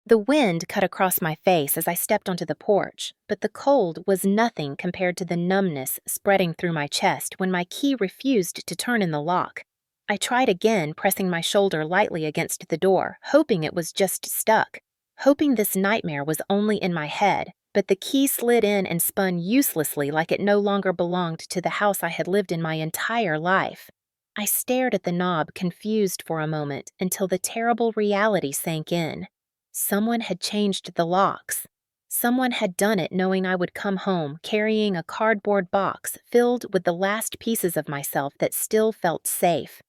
The wind cut across my face as I stepped onto the porch, but the cold was nothing compared to the numbness spreading through my chest when my key refused to turn in the lock. I tried again, pressing my shoulder lightly against the door, hoping it was just stuck, hoping this nightmare was only in my head, but the key slid in and spun uselessly like it no longer belonged to the house I had lived in my entire life. I stared at the knob, confused for a moment, until the terrible reality sank in. Someone had changed the locks. Someone had done it knowing I would come home carrying a cardboard box filled with the last pieces of myself that still felt safe.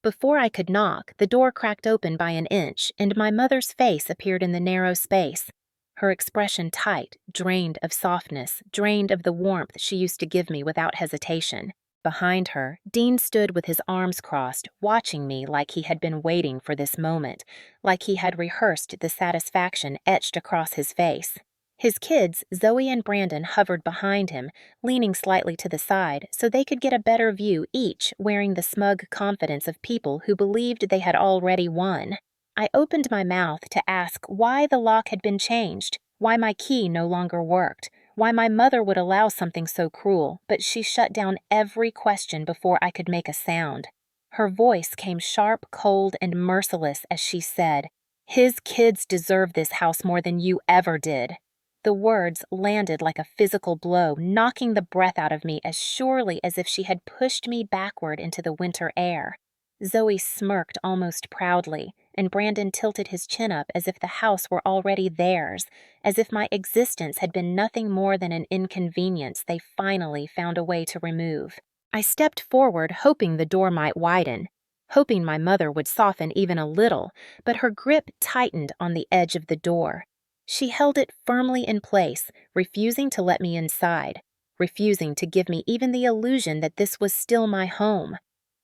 Before I could knock, the door cracked open by an inch, and my mother's face appeared in the narrow space. Her expression tight, drained of softness, drained of the warmth she used to give me without hesitation. Behind her, Dean stood with his arms crossed, watching me like he had been waiting for this moment, like he had rehearsed the satisfaction etched across his face. His kids, Zoe and Brandon, hovered behind him, leaning slightly to the side so they could get a better view, each wearing the smug confidence of people who believed they had already won. I opened my mouth to ask why the lock had been changed, why my key no longer worked, why my mother would allow something so cruel, but she shut down every question before I could make a sound. Her voice came sharp, cold, and merciless as she said, "His kids deserve this house more than you ever did." The words landed like a physical blow, knocking the breath out of me as surely as if she had pushed me backward into the winter air. Zoe smirked almost proudly, and Brandon tilted his chin up as if the house were already theirs, as if my existence had been nothing more than an inconvenience they finally found a way to remove. I stepped forward, hoping the door might widen, hoping my mother would soften even a little, but her grip tightened on the edge of the door. She held it firmly in place, refusing to let me inside, refusing to give me even the illusion that this was still my home.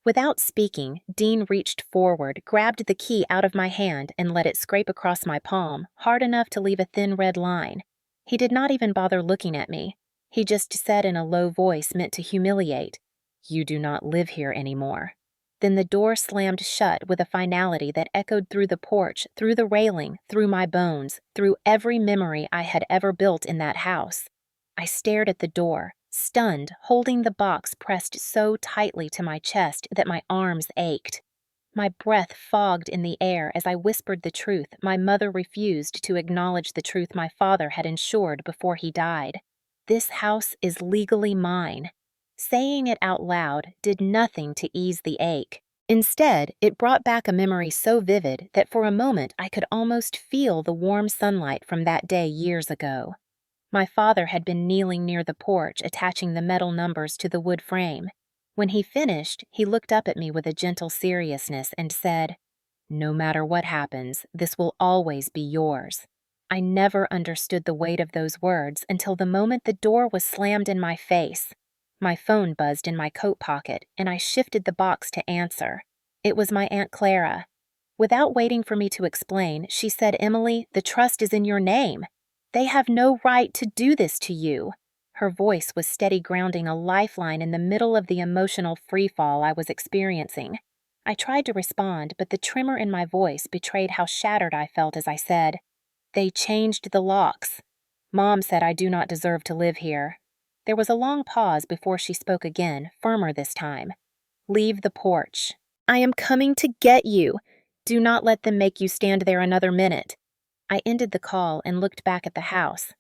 Without speaking, Dean reached forward, grabbed the key out of my hand, and let it scrape across my palm, hard enough to leave a thin red line. He did not even bother looking at me. He just said in a low voice meant to humiliate, "You do not live here anymore." Then the door slammed shut with a finality that echoed through the porch, through the railing, through my bones, through every memory I had ever built in that house. I stared at the door, stunned, holding the box pressed so tightly to my chest that my arms ached. My breath fogged in the air as I whispered the truth my mother refused to acknowledge, the truth my father had ensured before he died. This house is legally mine. Saying it out loud did nothing to ease the ache. Instead, it brought back a memory so vivid that for a moment I could almost feel the warm sunlight from that day years ago. My father had been kneeling near the porch, attaching the metal numbers to the wood frame. When he finished, he looked up at me with a gentle seriousness and said, "No matter what happens, this will always be yours." I never understood the weight of those words until the moment the door was slammed in my face. My phone buzzed in my coat pocket, and I shifted the box to answer. It was my Aunt Clara. Without waiting for me to explain, she said, "Emily, the trust is in your name. They have no right to do this to you." Her voice was steady, grounding a lifeline in the middle of the emotional freefall I was experiencing. I tried to respond, but the tremor in my voice betrayed how shattered I felt as I said, "They changed the locks. Mom said I do not deserve to live here." There was a long pause before she spoke again, firmer this time. "Leave the porch. I am coming to get you. Do not let them make you stand there another minute." I ended the call and looked back at the house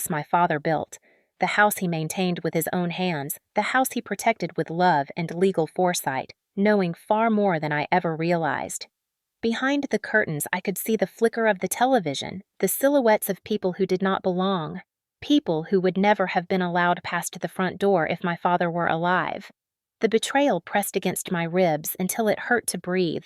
my father built, the house he maintained with his own hands, the house he protected with love and legal foresight, knowing far more than I ever realized. Behind the curtains, I could see the flicker of the television, the silhouettes of people who did not belong. People who would never have been allowed past the front door if my father were alive. The betrayal pressed against my ribs until it hurt to breathe.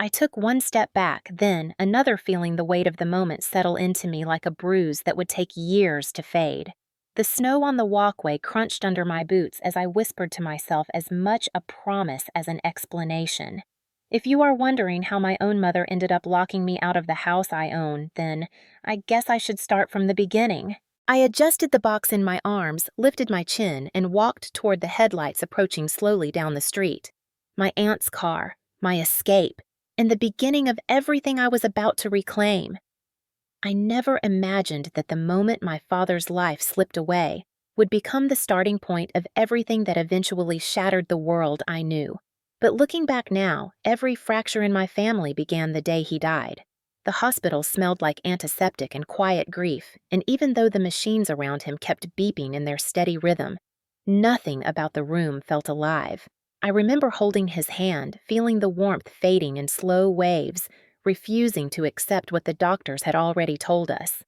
I took one step back, then another, feeling the weight of the moment settle into me like a bruise that would take years to fade. The snow on the walkway crunched under my boots as I whispered to myself as much a promise as an explanation. If you are wondering how my own mother ended up locking me out of the house I own, then I guess I should start from the beginning. I adjusted the box in my arms, lifted my chin, and walked toward the headlights approaching slowly down the street. My aunt's car, my escape, and the beginning of everything I was about to reclaim. I never imagined that the moment my father's life slipped away would become the starting point of everything that eventually shattered the world I knew. But looking back now, every fracture in my family began the day he died. The hospital smelled like antiseptic and quiet grief, and even though the machines around him kept beeping in their steady rhythm, nothing about the room felt alive. I remember holding his hand, feeling the warmth fading in slow waves, refusing to accept what the doctors had already told us.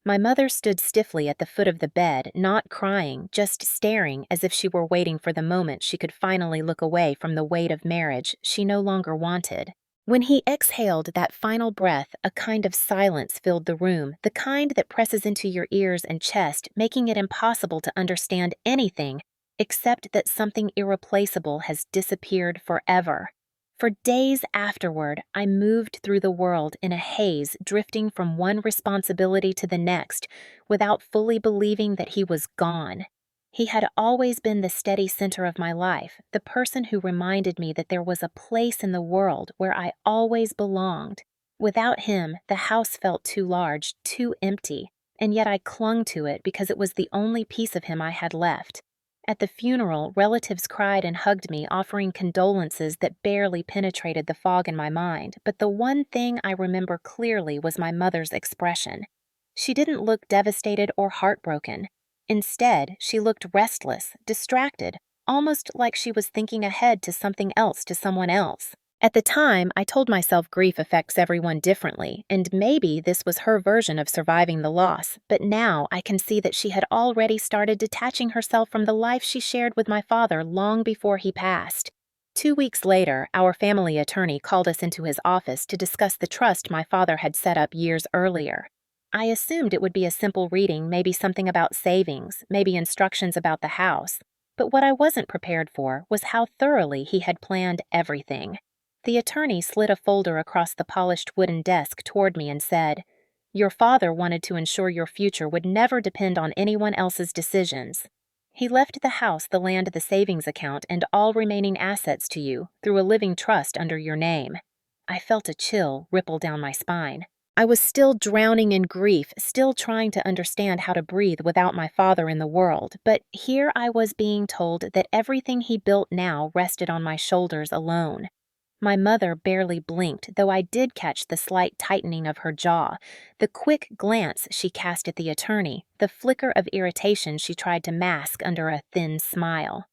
My mother stood stiffly at the foot of the bed, not crying, just staring as if she were waiting for the moment she could finally look away from the weight of marriage she no longer wanted. When he exhaled that final breath, a kind of silence filled the room, the kind that presses into your ears and chest, making it impossible to understand anything except that something irreplaceable has disappeared forever. For days afterward, I moved through the world in a haze, drifting from one responsibility to the next, without fully believing that he was gone. He had always been the steady center of my life, the person who reminded me that there was a place in the world where I always belonged. Without him, the house felt too large, too empty, and yet I clung to it because it was the only piece of him I had left. At the funeral, relatives cried and hugged me, offering condolences that barely penetrated the fog in my mind, but the one thing I remember clearly was my mother's expression. She didn't look devastated or heartbroken. Instead, she looked restless, distracted, almost like she was thinking ahead to something else, to someone else. At the time, I told myself grief affects everyone differently, and maybe this was her version of surviving the loss, but now I can see that she had already started detaching herself from the life she shared with my father long before he passed. 2 weeks later, our family attorney called us into his office to discuss the trust my father had set up years earlier. I assumed it would be a simple reading, maybe something about savings, maybe instructions about the house, but what I wasn't prepared for was how thoroughly he had planned everything. The attorney slid a folder across the polished wooden desk toward me and said, "Your father wanted to ensure your future would never depend on anyone else's decisions. He left the house, the land, the savings account, and all remaining assets to you through a living trust under your name." I felt a chill ripple down my spine. I was still drowning in grief, still trying to understand how to breathe without my father in the world, but here I was being told that everything he built now rested on my shoulders alone. My mother barely blinked, though I did catch the slight tightening of her jaw, the quick glance she cast at the attorney, the flicker of irritation she tried to mask under a thin smile.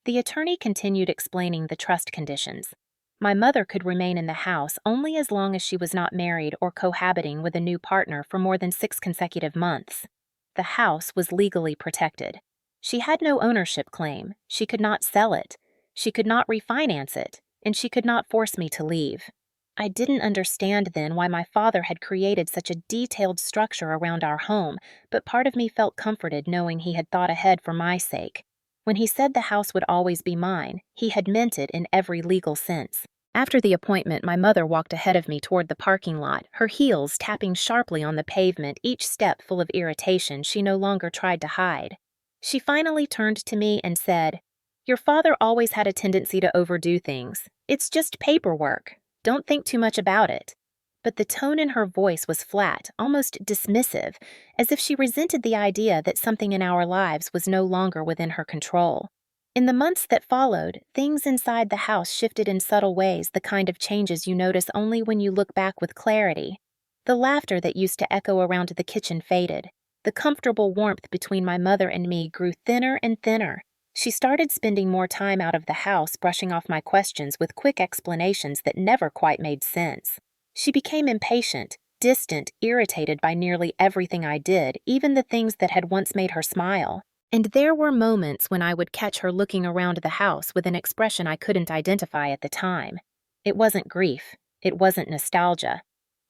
The attorney continued explaining the trust conditions. My mother could remain in the house only as long as she was not married or cohabiting with a new partner for more than 6 consecutive months. The house was legally protected. She had no ownership claim. She could not sell it. She could not refinance it, and she could not force me to leave. I didn't understand then why my father had created such a detailed structure around our home, but part of me felt comforted knowing he had thought ahead for my sake. When he said the house would always be mine, he had meant it in every legal sense. After the appointment, my mother walked ahead of me toward the parking lot, her heels tapping sharply on the pavement, each step full of irritation she no longer tried to hide. She finally turned to me and said, "Your father always had a tendency to overdo things. It's just paperwork. Don't think too much about it." But the tone in her voice was flat, almost dismissive, as if she resented the idea that something in our lives was no longer within her control. In the months that followed, things inside the house shifted in subtle ways, the kind of changes you notice only when you look back with clarity. The laughter that used to echo around the kitchen faded. The comfortable warmth between my mother and me grew thinner and thinner. She started spending more time out of the house, brushing off my questions with quick explanations that never quite made sense. She became impatient, distant, irritated by nearly everything I did, even the things that had once made her smile. And there were moments when I would catch her looking around the house with an expression I couldn't identify at the time. It wasn't grief. It wasn't nostalgia.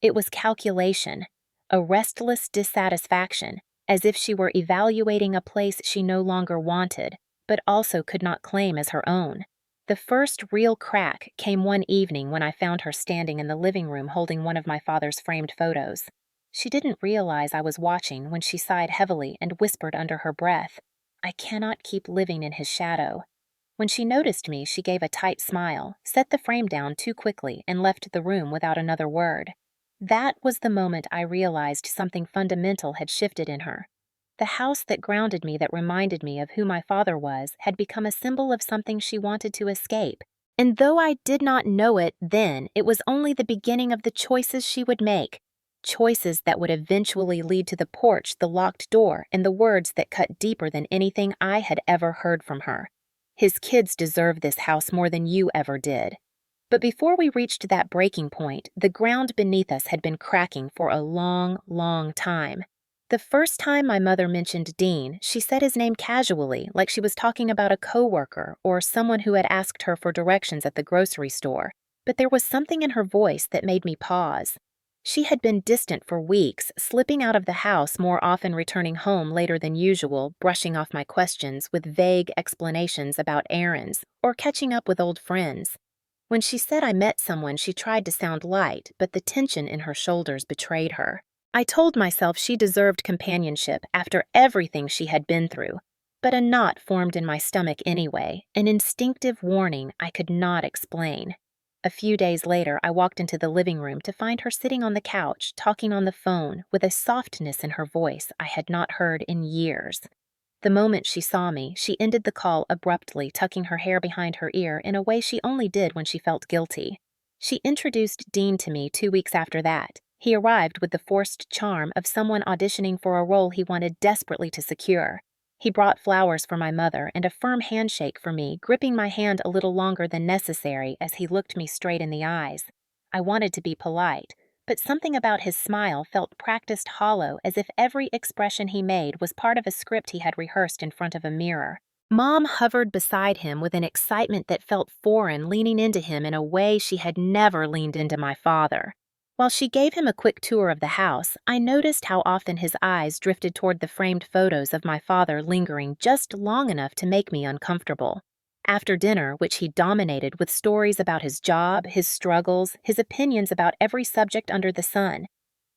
It was calculation, a restless dissatisfaction, as if she were evaluating a place she no longer wanted, but also could not claim as her own. The first real crack came one evening when I found her standing in the living room holding one of my father's framed photos. She didn't realize I was watching when she sighed heavily and whispered under her breath, "I cannot keep living in his shadow." When she noticed me, she gave a tight smile, set the frame down too quickly, and left the room without another word. That was the moment I realized something fundamental had shifted in her. The house that grounded me, that reminded me of who my father was, had become a symbol of something she wanted to escape. And though I did not know it then, it was only the beginning of the choices she would make. Choices that would eventually lead to the porch, the locked door, and the words that cut deeper than anything I had ever heard from her. His kids deserve this house more than you ever did. But before we reached that breaking point, the ground beneath us had been cracking for a long, long time. The first time my mother mentioned Dean, she said his name casually, like she was talking about a coworker or someone who had asked her for directions at the grocery store. But there was something in her voice that made me pause. She had been distant for weeks, slipping out of the house, more often returning home later than usual, brushing off my questions with vague explanations about errands or catching up with old friends. When she said I met someone, she tried to sound light, but the tension in her shoulders betrayed her. I told myself she deserved companionship after everything she had been through, but a knot formed in my stomach anyway, an instinctive warning I could not explain. A few days later, I walked into the living room to find her sitting on the couch, talking on the phone, with a softness in her voice I had not heard in years. The moment she saw me, she ended the call abruptly, tucking her hair behind her ear in a way she only did when she felt guilty. She introduced Dean to me 2 weeks after that. He arrived with the forced charm of someone auditioning for a role he wanted desperately to secure. He brought flowers for my mother and a firm handshake for me, gripping my hand a little longer than necessary as he looked me straight in the eyes. I wanted to be polite, but something about his smile felt practiced hollow, as if every expression he made was part of a script he had rehearsed in front of a mirror. Mom hovered beside him with an excitement that felt foreign, leaning into him in a way she had never leaned into my father. While she gave him a quick tour of the house, I noticed how often his eyes drifted toward the framed photos of my father, lingering just long enough to make me uncomfortable. After dinner, which he dominated with stories about his job, his struggles, his opinions about every subject under the sun,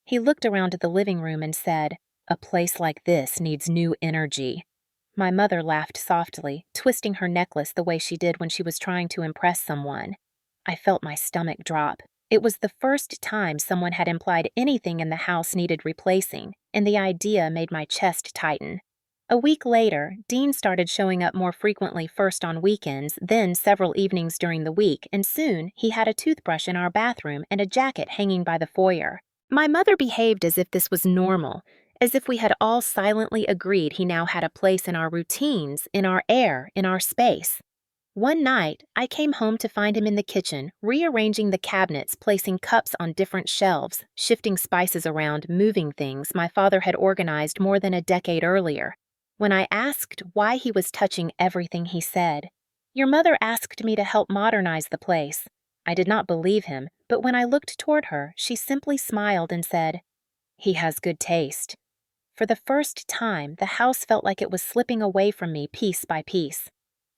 he looked around the living room and said, "A place like this needs new energy." My mother laughed softly, twisting her necklace the way she did when she was trying to impress someone. I felt my stomach drop. It was the first time someone had implied anything in the house needed replacing, and the idea made my chest tighten. A week later, Dean started showing up more frequently, first on weekends, then several evenings during the week, and soon he had a toothbrush in our bathroom and a jacket hanging by the foyer. My mother behaved as if this was normal, as if we had all silently agreed he now had a place in our routines, in our air, in our space. One night, I came home to find him in the kitchen, rearranging the cabinets, placing cups on different shelves, shifting spices around, moving things my father had organized more than a decade earlier. When I asked why he was touching everything, he said, "Your mother asked me to help modernize the place." I did not believe him, but when I looked toward her, she simply smiled and said, "He has good taste." For the first time, the house felt like it was slipping away from me piece by piece.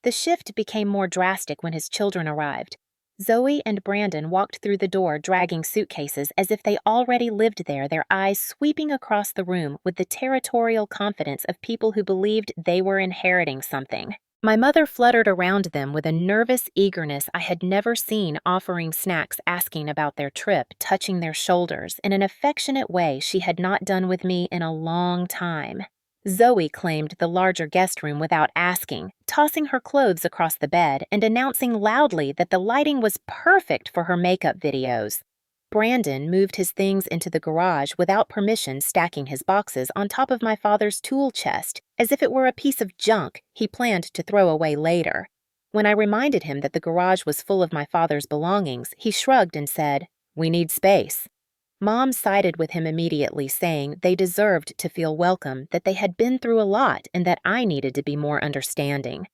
The shift became more drastic when his children arrived. Zoe and Brandon walked through the door dragging suitcases as if they already lived there, their eyes sweeping across the room with the territorial confidence of people who believed they were inheriting something. My mother fluttered around them with a nervous eagerness I had never seen, offering snacks, asking about their trip, touching their shoulders in an affectionate way she had not done with me in a long time. Zoe claimed the larger guest room without asking, tossing her clothes across the bed and announcing loudly that the lighting was perfect for her makeup videos. Brandon moved his things into the garage without permission, stacking his boxes on top of my father's tool chest, as if it were a piece of junk he planned to throw away later. When I reminded him that the garage was full of my father's belongings, he shrugged and said, "We need space." Mom sided with him immediately, saying they deserved to feel welcome, that they had been through a lot, and that I needed to be more understanding.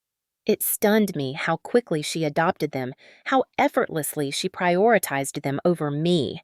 It stunned me how quickly she adopted them, how effortlessly she prioritized them over me.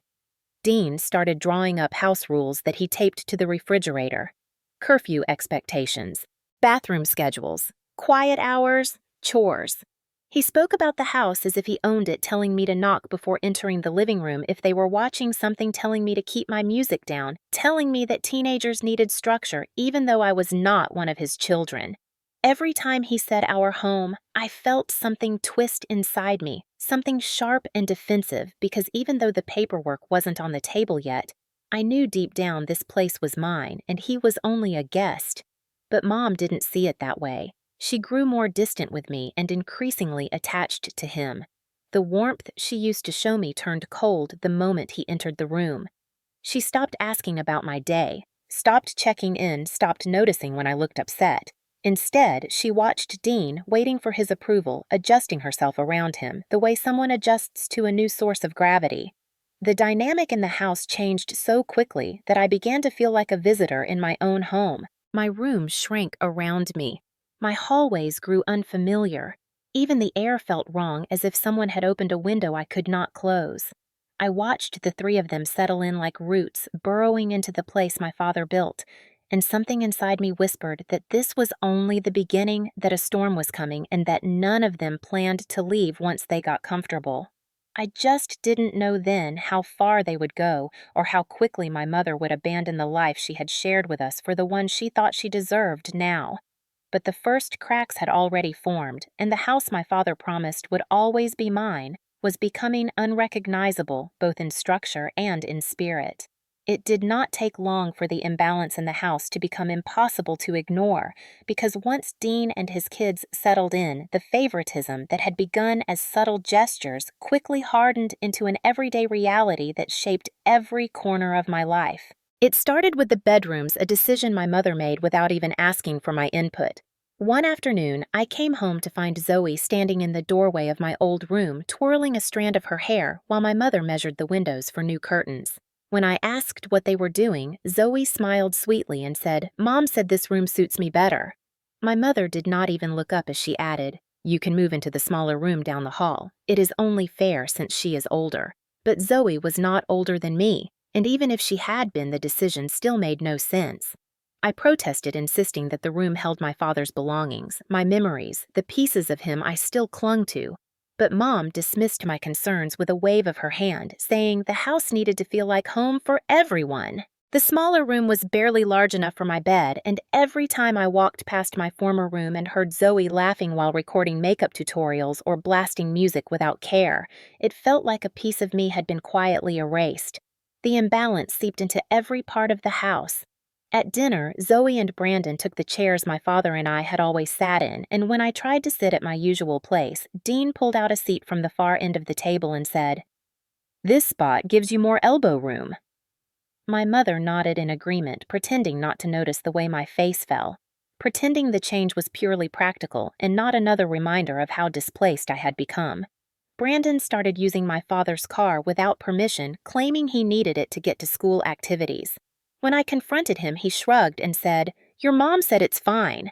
Dean started drawing up house rules that he taped to the refrigerator. Curfew expectations, bathroom schedules, quiet hours, chores. He spoke about the house as if he owned it, telling me to knock before entering the living room if they were watching something, telling me to keep my music down, telling me that teenagers needed structure even though I was not one of his children. Every time he said our home, I felt something twist inside me, something sharp and defensive because even though the paperwork wasn't on the table yet, I knew deep down this place was mine and he was only a guest. But Mom didn't see it that way. She grew more distant with me and increasingly attached to him. The warmth she used to show me turned cold the moment he entered the room. She stopped asking about my day, stopped checking in, stopped noticing when I looked upset. Instead, she watched Dean, waiting for his approval, adjusting herself around him, the way someone adjusts to a new source of gravity. The dynamic in the house changed so quickly that I began to feel like a visitor in my own home. My room shrank around me. My hallways grew unfamiliar. Even the air felt wrong, as if someone had opened a window I could not close. I watched the three of them settle in like roots, burrowing into the place my father built, and something inside me whispered that this was only the beginning, that a storm was coming, and that none of them planned to leave once they got comfortable. I just didn't know then how far they would go, or how quickly my mother would abandon the life she had shared with us for the one she thought she deserved now. But the first cracks had already formed, and the house my father promised would always be mine was becoming unrecognizable both in structure and in spirit. It did not take long for the imbalance in the house to become impossible to ignore, because once Dean and his kids settled in, the favoritism that had begun as subtle gestures quickly hardened into an everyday reality that shaped every corner of my life. It started with the bedrooms, a decision my mother made without even asking for my input. One afternoon, I came home to find Zoe standing in the doorway of my old room, twirling a strand of her hair while my mother measured the windows for new curtains. When I asked what they were doing, Zoe smiled sweetly and said, "Mom said this room suits me better." My mother did not even look up as she added, "You can move into the smaller room down the hall. It is only fair since she is older." But Zoe was not older than me, and even if she had been, the decision still made no sense. I protested, insisting that the room held my father's belongings, my memories, the pieces of him I still clung to. But Mom dismissed my concerns with a wave of her hand, saying the house needed to feel like home for everyone. The smaller room was barely large enough for my bed, and every time I walked past my former room and heard Zoe laughing while recording makeup tutorials or blasting music without care, it felt like a piece of me had been quietly erased. The imbalance seeped into every part of the house. At dinner, Zoe and Brandon took the chairs my father and I had always sat in, and when I tried to sit at my usual place, Dean pulled out a seat from the far end of the table and said, "This spot gives you more elbow room." My mother nodded in agreement, pretending not to notice the way my face fell, pretending the change was purely practical and not another reminder of how displaced I had become. Brandon started using my father's car without permission, claiming he needed it to get to school activities. When I confronted him, he shrugged and said, "Your mom said it's fine."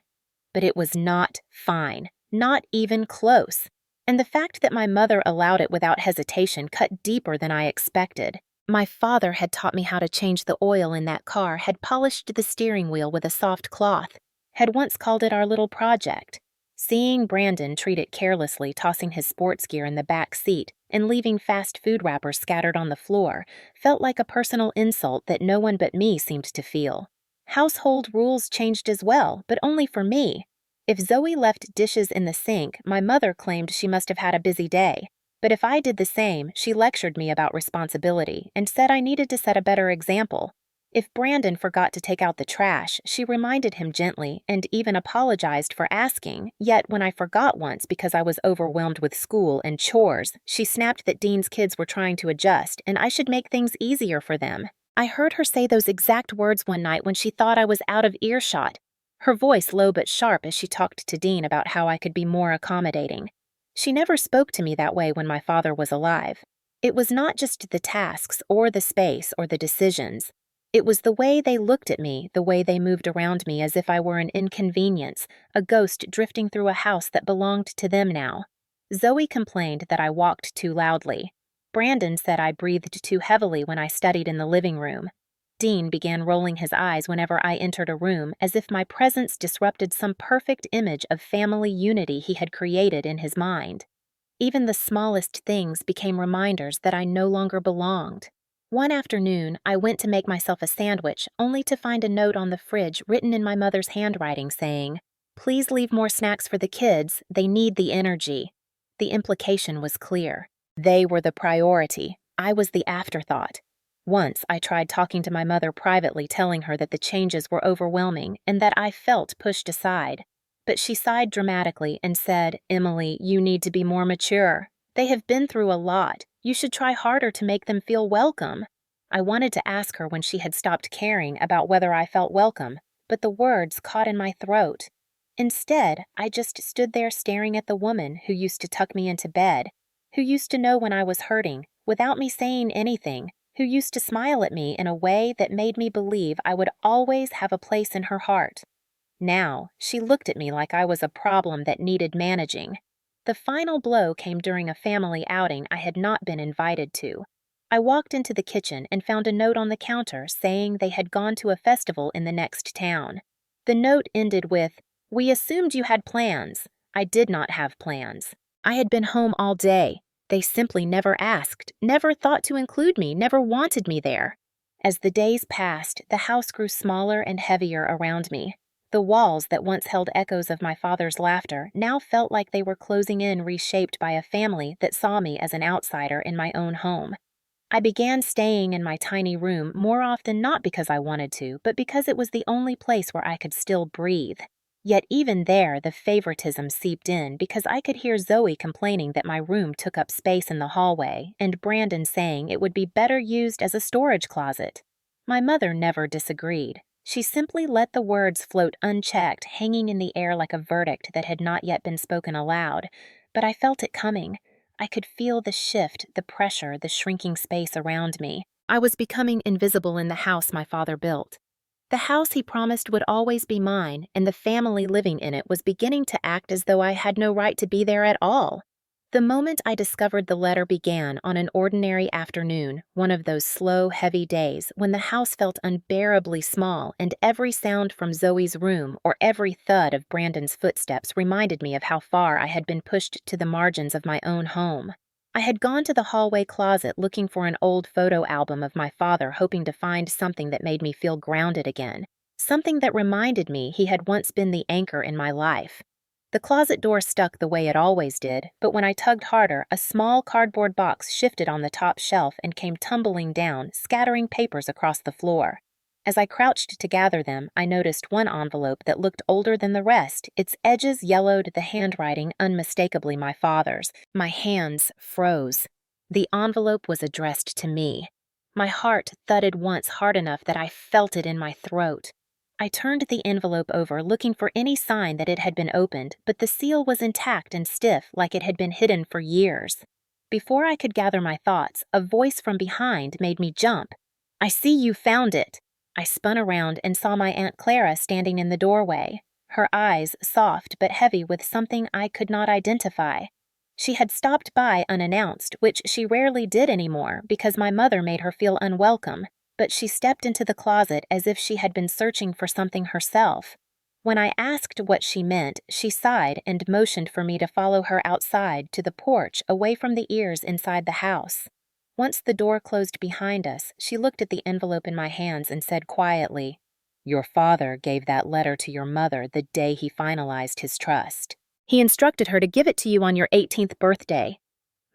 But it was not fine, not even close. And the fact that my mother allowed it without hesitation cut deeper than I expected. My father had taught me how to change the oil in that car, had polished the steering wheel with a soft cloth, had once called it our little project. Seeing Brandon treat it carelessly, tossing his sports gear in the back seat and leaving fast food wrappers scattered on the floor, felt like a personal insult that no one but me seemed to feel. Household rules changed as well, but only for me. If Zoe left dishes in the sink, my mother claimed she must have had a busy day. But if I did the same, she lectured me about responsibility and said I needed to set a better example. If Brandon forgot to take out the trash, she reminded him gently and even apologized for asking, yet when I forgot once because I was overwhelmed with school and chores, she snapped that Dean's kids were trying to adjust and I should make things easier for them. I heard her say those exact words one night when she thought I was out of earshot, her voice low but sharp as she talked to Dean about how I could be more accommodating. She never spoke to me that way when my father was alive. It was not just the tasks or the space or the decisions. It was the way they looked at me, the way they moved around me as if I were an inconvenience, a ghost drifting through a house that belonged to them now. Zoe complained that I walked too loudly. Brandon said I breathed too heavily when I studied in the living room. Dean began rolling his eyes whenever I entered a room, as if my presence disrupted some perfect image of family unity he had created in his mind. Even the smallest things became reminders that I no longer belonged. One afternoon, I went to make myself a sandwich, only to find a note on the fridge written in my mother's handwriting saying, "Please leave more snacks for the kids, they need the energy." The implication was clear. They were the priority. I was the afterthought. Once I tried talking to my mother privately, telling her that the changes were overwhelming and that I felt pushed aside. But she sighed dramatically and said, "Emily, you need to be more mature. They have been through a lot. You should try harder to make them feel welcome." I wanted to ask her when she had stopped caring about whether I felt welcome, but the words caught in my throat. Instead, I just stood there staring at the woman who used to tuck me into bed, who used to know when I was hurting, without me saying anything, who used to smile at me in a way that made me believe I would always have a place in her heart. Now, she looked at me like I was a problem that needed managing. The final blow came during a family outing I had not been invited to. I walked into the kitchen and found a note on the counter saying they had gone to a festival in the next town. The note ended with, "We assumed you had plans." I did not have plans. I had been home all day. They simply never asked, never thought to include me, never wanted me there. As the days passed, the house grew smaller and heavier around me. The walls that once held echoes of my father's laughter now felt like they were closing in, reshaped by a family that saw me as an outsider in my own home. I began staying in my tiny room more often, not because I wanted to, but because it was the only place where I could still breathe. Yet even there, the favoritism seeped in because I could hear Zoe complaining that my room took up space in the hallway and Brandon saying it would be better used as a storage closet. My mother never disagreed. She simply let the words float unchecked, hanging in the air like a verdict that had not yet been spoken aloud. But I felt it coming. I could feel the shift, the pressure, the shrinking space around me. I was becoming invisible in the house my father built. The house he promised would always be mine, and the family living in it was beginning to act as though I had no right to be there at all. The moment I discovered the letter began on an ordinary afternoon, one of those slow, heavy days when the house felt unbearably small and every sound from Zoe's room or every thud of Brandon's footsteps reminded me of how far I had been pushed to the margins of my own home. I had gone to the hallway closet looking for an old photo album of my father, hoping to find something that made me feel grounded again, something that reminded me he had once been the anchor in my life. The closet door stuck the way it always did, but when I tugged harder, a small cardboard box shifted on the top shelf and came tumbling down, scattering papers across the floor. As I crouched to gather them, I noticed one envelope that looked older than the rest, its edges yellowed, the handwriting unmistakably my father's. My hands froze. The envelope was addressed to me. My heart thudded once hard enough that I felt it in my throat. I turned the envelope over, looking for any sign that it had been opened, but the seal was intact and stiff, like it had been hidden for years. Before I could gather my thoughts, a voice from behind made me jump. "I see you found it." I spun around and saw my Aunt Clara standing in the doorway, her eyes soft but heavy with something I could not identify. She had stopped by unannounced, which she rarely did anymore because my mother made her feel unwelcome, but she stepped into the closet as if she had been searching for something herself. When I asked what she meant, she sighed and motioned for me to follow her outside to the porch away from the ears inside the house. Once the door closed behind us, she looked at the envelope in my hands and said quietly, "Your father gave that letter to your mother the day he finalized his trust. He instructed her to give it to you on your 18th birthday."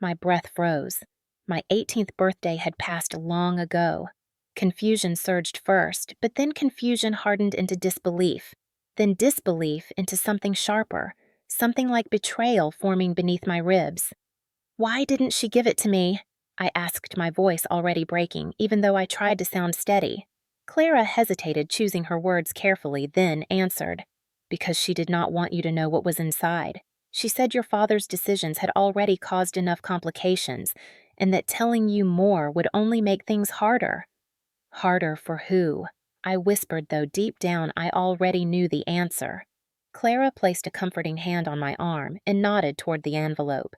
My breath froze. My 18th birthday had passed long ago. Confusion surged first, but then confusion hardened into disbelief. Then disbelief into something sharper, something like betrayal forming beneath my ribs. "Why didn't she give it to me?" I asked, my voice already breaking, even though I tried to sound steady. Clara hesitated, choosing her words carefully, then answered, "Because she did not want you to know what was inside. She said your father's decisions had already caused enough complications, and that telling you more would only make things harder." Harder for who? I whispered, though deep down I already knew the answer. Clara placed a comforting hand on my arm and nodded toward the envelope.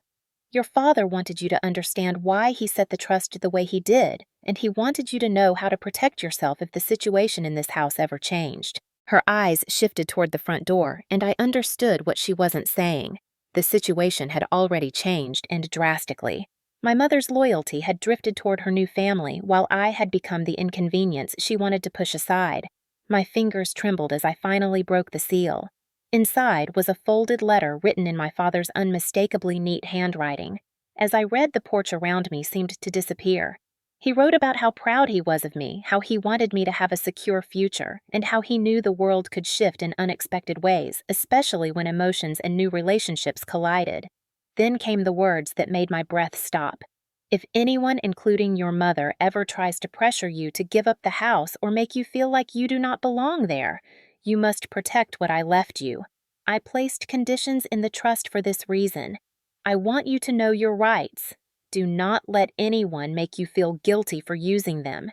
"Your father wanted you to understand why he set the trust the way he did, and he wanted you to know how to protect yourself if the situation in this house ever changed." Her eyes shifted toward the front door, and I understood what she wasn't saying. The situation had already changed, and drastically. My mother's loyalty had drifted toward her new family, while I had become the inconvenience she wanted to push aside. My fingers trembled as I finally broke the seal. Inside was a folded letter written in my father's unmistakably neat handwriting. As I read, the porch around me seemed to disappear. He wrote about how proud he was of me, how he wanted me to have a secure future, and how he knew the world could shift in unexpected ways, especially when emotions and new relationships collided. Then came the words that made my breath stop. If anyone, including your mother, ever tries to pressure you to give up the house or make you feel like you do not belong there, you must protect what I left you. I placed conditions in the trust for this reason. I want you to know your rights. Do not let anyone make you feel guilty for using them.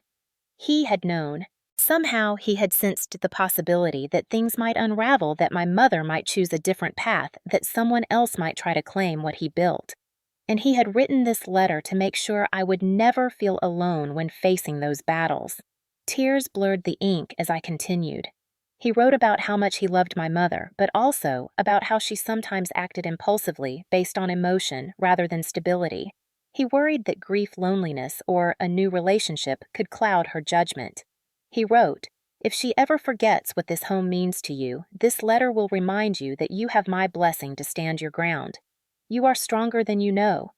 He had known. Somehow he had sensed the possibility that things might unravel, that my mother might choose a different path, that someone else might try to claim what he built. And he had written this letter to make sure I would never feel alone when facing those battles. Tears blurred the ink as I continued. He wrote about how much he loved my mother, but also about how she sometimes acted impulsively based on emotion rather than stability. He worried that grief, loneliness, or a new relationship could cloud her judgment. He wrote, "If she ever forgets what this home means to you, this letter will remind you that you have my blessing to stand your ground. You are stronger than you know."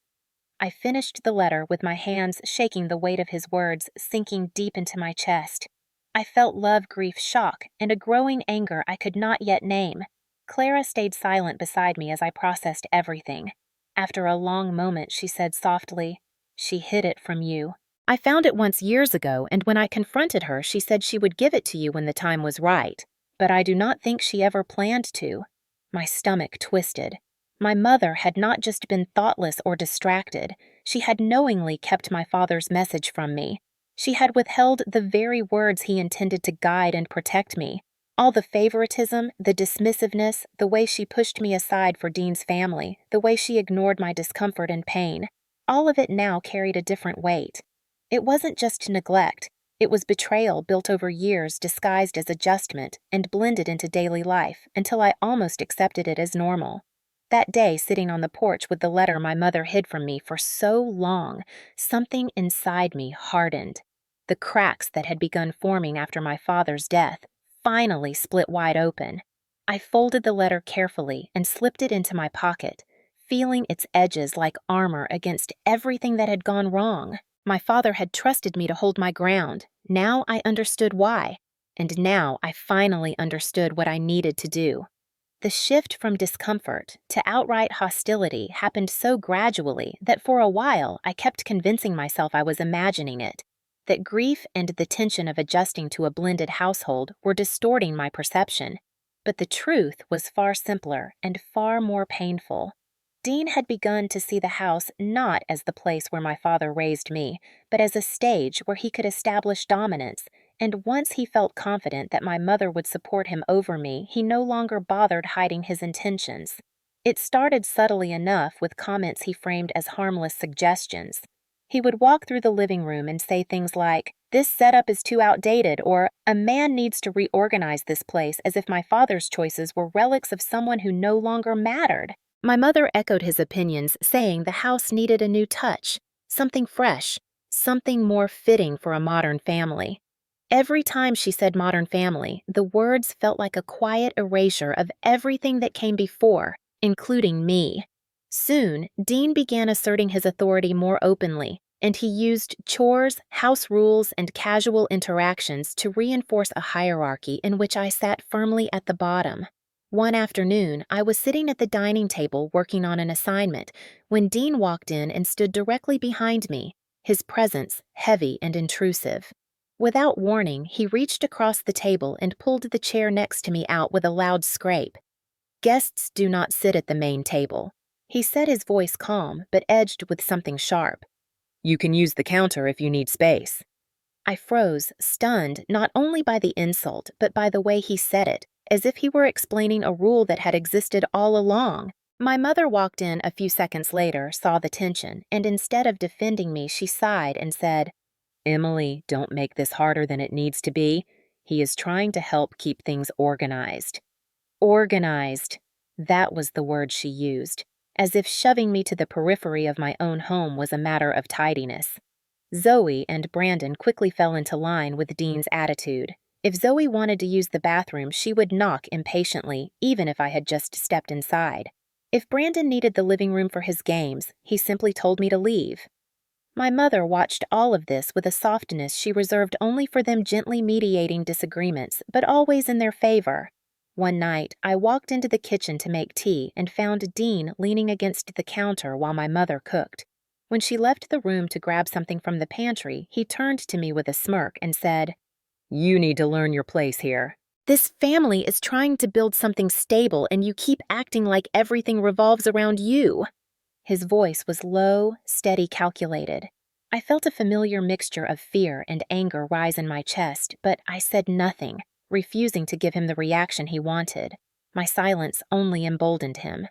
I finished the letter with my hands shaking, the weight of his words sinking deep into my chest. I felt love, grief, shock, and a growing anger I could not yet name. Clara stayed silent beside me as I processed everything. After a long moment, she said softly, "She hid it from you. I found it once years ago, and when I confronted her, she said she would give it to you when the time was right. But I do not think she ever planned to." My stomach twisted. My mother had not just been thoughtless or distracted. She had knowingly kept my father's message from me. She had withheld the very words he intended to guide and protect me. All the favoritism, the dismissiveness, the way she pushed me aside for Dean's family, the way she ignored my discomfort and pain, all of it now carried a different weight. It wasn't just neglect. It was betrayal built over years, disguised as adjustment, and blended into daily life until I almost accepted it as normal. That day, sitting on the porch with the letter my mother hid from me for so long, something inside me hardened. The cracks that had begun forming after my father's death finally split wide open. I folded the letter carefully and slipped it into my pocket, feeling its edges like armor against everything that had gone wrong. My father had trusted me to hold my ground. Now I understood why. And now I finally understood what I needed to do. The shift from discomfort to outright hostility happened so gradually that for a while I kept convincing myself I was imagining it, that grief and the tension of adjusting to a blended household were distorting my perception. But the truth was far simpler and far more painful. Dean had begun to see the house not as the place where my father raised me, but as a stage where he could establish dominance, and once he felt confident that my mother would support him over me, he no longer bothered hiding his intentions. It started subtly enough with comments he framed as harmless suggestions. He would walk through the living room and say things like, "This setup is too outdated," or "A man needs to reorganize this place," as if my father's choices were relics of someone who no longer mattered. My mother echoed his opinions, saying the house needed a new touch, something fresh, something more fitting for a modern family. Every time she said modern family, the words felt like a quiet erasure of everything that came before, including me. Soon, Dean began asserting his authority more openly, and he used chores, house rules, and casual interactions to reinforce a hierarchy in which I sat firmly at the bottom. One afternoon, I was sitting at the dining table working on an assignment when Dean walked in and stood directly behind me, his presence heavy and intrusive. Without warning, he reached across the table and pulled the chair next to me out with a loud scrape. "Guests do not sit at the main table," he said, his voice calm but edged with something sharp. "You can use the counter if you need space." I froze, stunned not only by the insult but by the way he said it, as if he were explaining a rule that had existed all along. My mother walked in a few seconds later, saw the tension, and instead of defending me, she sighed and said, "Emily, don't make this harder than it needs to be. He is trying to help keep things organized." Organized. That was the word she used, as if shoving me to the periphery of my own home was a matter of tidiness. Zoe and Brandon quickly fell into line with Dean's attitude. If Zoe wanted to use the bathroom, she would knock impatiently, even if I had just stepped inside. If Brandon needed the living room for his games, he simply told me to leave. My mother watched all of this with a softness she reserved only for them gently mediating disagreements, but always in their favor. One night, I walked into the kitchen to make tea and found Dean leaning against the counter while my mother cooked. When she left the room to grab something from the pantry, he turned to me with a smirk and said, "You need to learn your place here. This family is trying to build something stable and you keep acting like everything revolves around you." His voice was low, steady, calculated. I felt a familiar mixture of fear and anger rise in my chest, but I said nothing, refusing to give him the reaction he wanted. My silence only emboldened him.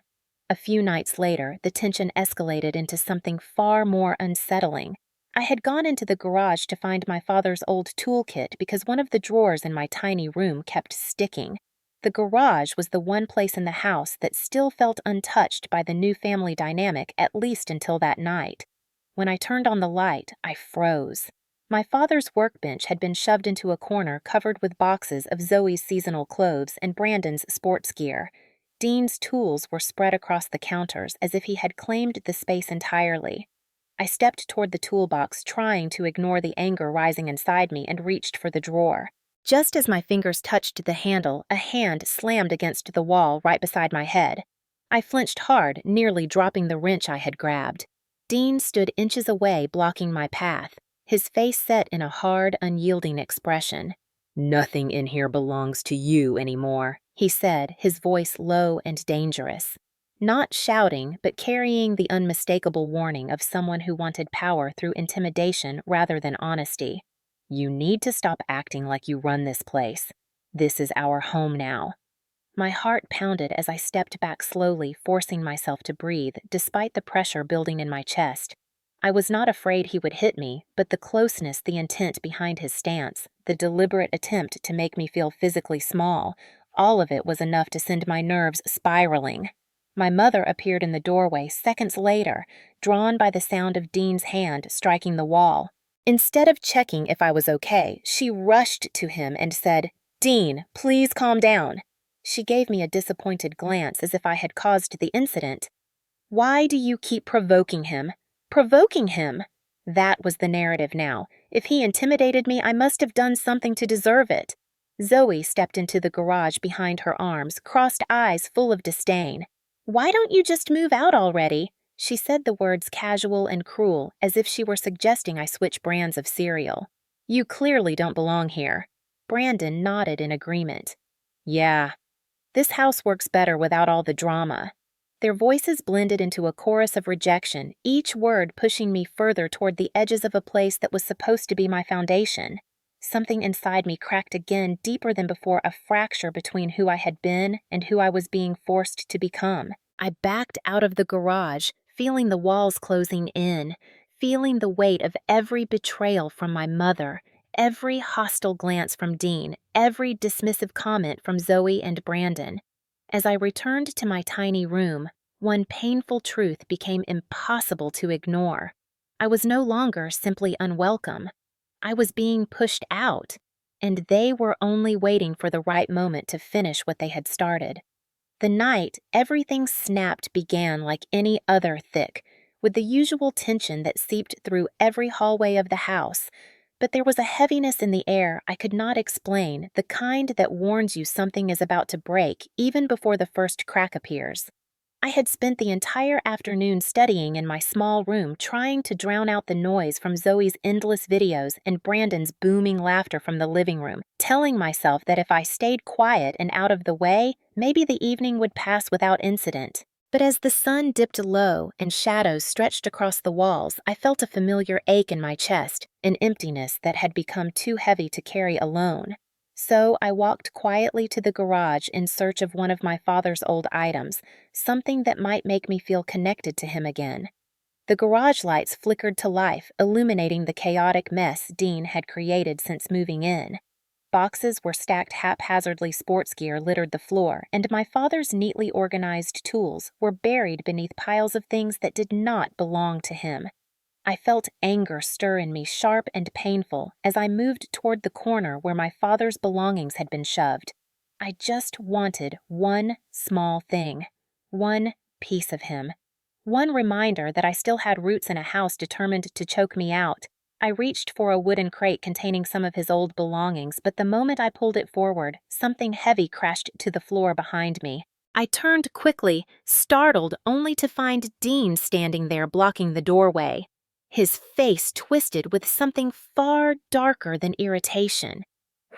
A few nights later, the tension escalated into something far more unsettling. I had gone into the garage to find my father's old toolkit because one of the drawers in my tiny room kept sticking. The garage was the one place in the house that still felt untouched by the new family dynamic, at least until that night. When I turned on the light, I froze. My father's workbench had been shoved into a corner covered with boxes of Zoe's seasonal clothes and Brandon's sports gear. Dean's tools were spread across the counters as if he had claimed the space entirely. I stepped toward the toolbox, trying to ignore the anger rising inside me, and reached for the drawer. Just as my fingers touched the handle, a hand slammed against the wall right beside my head. I flinched hard, nearly dropping the wrench I had grabbed. Dean stood inches away, blocking my path, his face set in a hard, unyielding expression. "Nothing in here belongs to you anymore," he said, his voice low and dangerous. Not shouting, but carrying the unmistakable warning of someone who wanted power through intimidation rather than honesty. "You need to stop acting like you run this place. This is our home now." My heart pounded as I stepped back slowly, forcing myself to breathe, despite the pressure building in my chest. I was not afraid he would hit me, but the closeness, the intent behind his stance, the deliberate attempt to make me feel physically small, all of it was enough to send my nerves spiraling. My mother appeared in the doorway seconds later, drawn by the sound of Dean's hand striking the wall. Instead of checking if I was okay, she rushed to him and said, "Dean, please calm down." She gave me a disappointed glance as if I had caused the incident. "Why do you keep provoking him?" Provoking him! That was the narrative now. If he intimidated me, I must have done something to deserve it. Zoe stepped into the garage behind her arms, crossed eyes full of disdain. "Why don't you just move out already?" She said the words casual and cruel, as if she were suggesting I switch brands of cereal. "You clearly don't belong here." Brandon nodded in agreement. "Yeah, this house works better without all the drama." Their voices blended into a chorus of rejection, each word pushing me further toward the edges of a place that was supposed to be my foundation. Something inside me cracked again, deeper than before, a fracture between who I had been and who I was being forced to become. I backed out of the garage, feeling the walls closing in, feeling the weight of every betrayal from my mother, every hostile glance from Dean, every dismissive comment from Zoe and Brandon. As I returned to my tiny room, one painful truth became impossible to ignore. I was no longer simply unwelcome. I was being pushed out, and they were only waiting for the right moment to finish what they had started. The night everything snapped began like any other thick, with the usual tension that seeped through every hallway of the house. But there was a heaviness in the air I could not explain, the kind that warns you something is about to break even before the first crack appears. I had spent the entire afternoon studying in my small room, trying to drown out the noise from Zoe's endless videos and Brandon's booming laughter from the living room, telling myself that if I stayed quiet and out of the way, maybe the evening would pass without incident. But as the sun dipped low and shadows stretched across the walls, I felt a familiar ache in my chest, an emptiness that had become too heavy to carry alone. So I walked quietly to the garage in search of one of my father's old items, something that might make me feel connected to him again. The garage lights flickered to life, illuminating the chaotic mess Dean had created since moving in. Boxes where stacked haphazardly sports gear littered the floor, and my father's neatly organized tools were buried beneath piles of things that did not belong to him. I felt anger stir in me, sharp and painful, as I moved toward the corner where my father's belongings had been shoved. I just wanted one small thing, one piece of him, one reminder that I still had roots in a house determined to choke me out. I reached for a wooden crate containing some of his old belongings, but the moment I pulled it forward, something heavy crashed to the floor behind me. I turned quickly, startled only to find Dean standing there blocking the doorway. His face twisted with something far darker than irritation.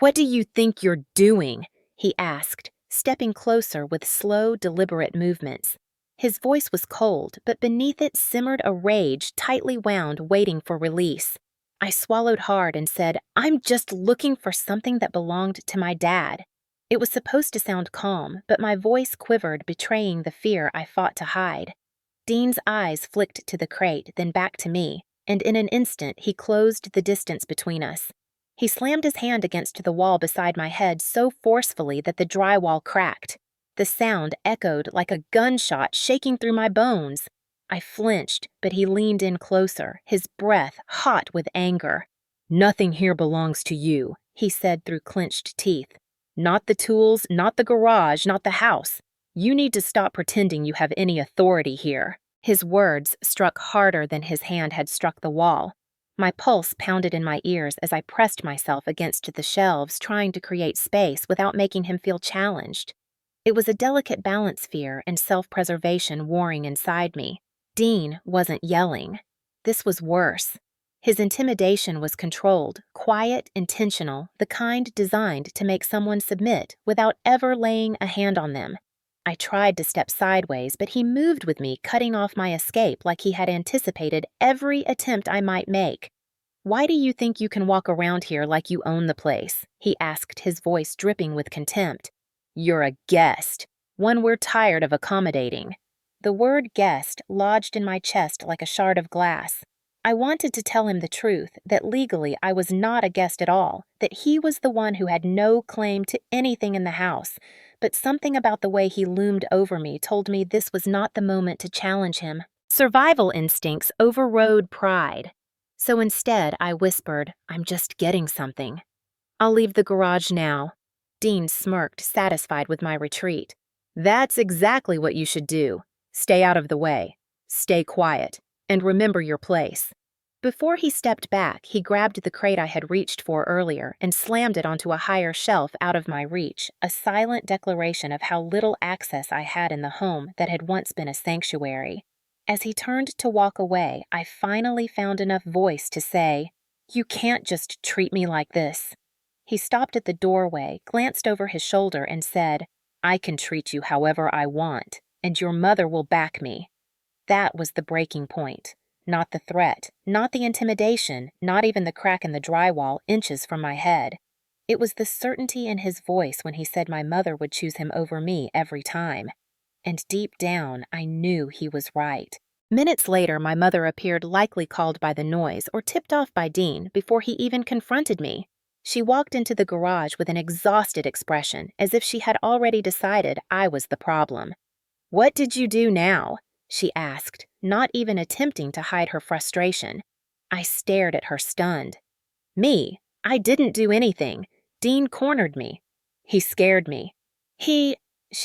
"What do you think you're doing?" he asked, stepping closer with slow, deliberate movements. His voice was cold, but beneath it simmered a rage tightly wound, waiting for release. I swallowed hard and said, "I'm just looking for something that belonged to my dad." It was supposed to sound calm, but my voice quivered, betraying the fear I fought to hide. Dean's eyes flicked to the crate, then back to me, and in an instant he closed the distance between us. He slammed his hand against the wall beside my head so forcefully that the drywall cracked. The sound echoed like a gunshot, shaking through my bones. I flinched, but he leaned in closer, his breath hot with anger. "Nothing here belongs to you," he said through clenched teeth. "Not the tools, not the garage, not the house. You need to stop pretending you have any authority here." His words struck harder than his hand had struck the wall. My pulse pounded in my ears as I pressed myself against the shelves, trying to create space without making him feel challenged. It was a delicate balance, fear and self-preservation warring inside me. Dean wasn't yelling. This was worse. His intimidation was controlled, quiet, intentional, the kind designed to make someone submit without ever laying a hand on them. I tried to step sideways, but he moved with me, cutting off my escape like he had anticipated every attempt I might make. "Why do you think you can walk around here like you own the place?" he asked, his voice dripping with contempt. "You're a guest, one we're tired of accommodating." The word guest lodged in my chest like a shard of glass. I wanted to tell him the truth, that legally I was not a guest at all, that he was the one who had no claim to anything in the house, but something about the way he loomed over me told me this was not the moment to challenge him. Survival instincts overrode pride. So instead, I whispered, "I'm just getting something." "I'll leave the garage now." Dean smirked, satisfied with my retreat. "That's exactly what you should do. Stay out of the way. Stay quiet. And remember your place." Before he stepped back, he grabbed the crate I had reached for earlier and slammed it onto a higher shelf out of my reach, a silent declaration of how little access I had in the home that had once been a sanctuary. As he turned to walk away, I finally found enough voice to say, "You can't just treat me like this." He stopped at the doorway, glanced over his shoulder, and said, "I can treat you however I want, and your mother will back me." That was the breaking point. Not the threat, not the intimidation, not even the crack in the drywall inches from my head. It was the certainty in his voice when he said my mother would choose him over me every time. And deep down, I knew he was right. Minutes later, my mother appeared, likely called by the noise or tipped off by Dean before he even confronted me. She walked into the garage with an exhausted expression, as if she had already decided I was the problem. "What did you do now?" she asked, not even attempting to hide her frustration. I stared at her, stunned. "Me? I didn't do anything. Dean cornered me. He scared me. She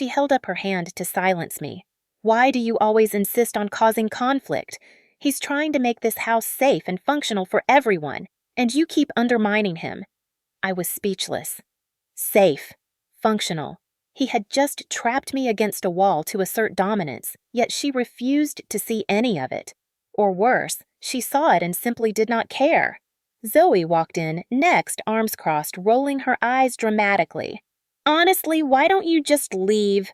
held up her hand to silence me. "Why do you always insist on causing conflict? He's trying to make this house safe and functional for everyone, and you keep undermining him." I was speechless. Safe. Functional. He had just trapped me against a wall to assert dominance, yet she refused to see any of it. Or worse, she saw it and simply did not care. Zoe walked in, next, arms crossed, rolling her eyes dramatically. "Honestly, why don't you just leave?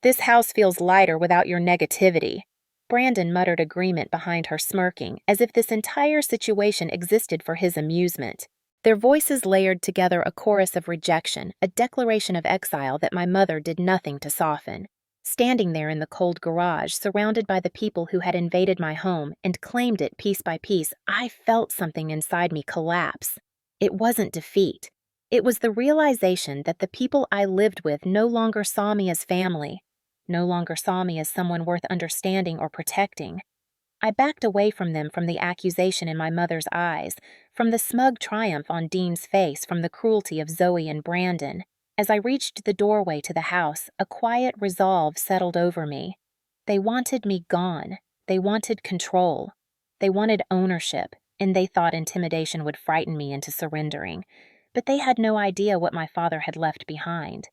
This house feels lighter without your negativity." Brandon muttered agreement behind her, smirking, as if this entire situation existed for his amusement. Their voices layered together a chorus of rejection, a declaration of exile that my mother did nothing to soften. Standing there in the cold garage, surrounded by the people who had invaded my home and claimed it piece by piece, I felt something inside me collapse. It wasn't defeat. It was the realization that the people I lived with no longer saw me as family, no longer saw me as someone worth understanding or protecting. I backed away from them, from the accusation in my mother's eyes, from the smug triumph on Dean's face, from the cruelty of Zoe and Brandon. As I reached the doorway to the house, a quiet resolve settled over me. They wanted me gone. They wanted control. They wanted ownership, and they thought intimidation would frighten me into surrendering. But they had no idea what my father had left behind.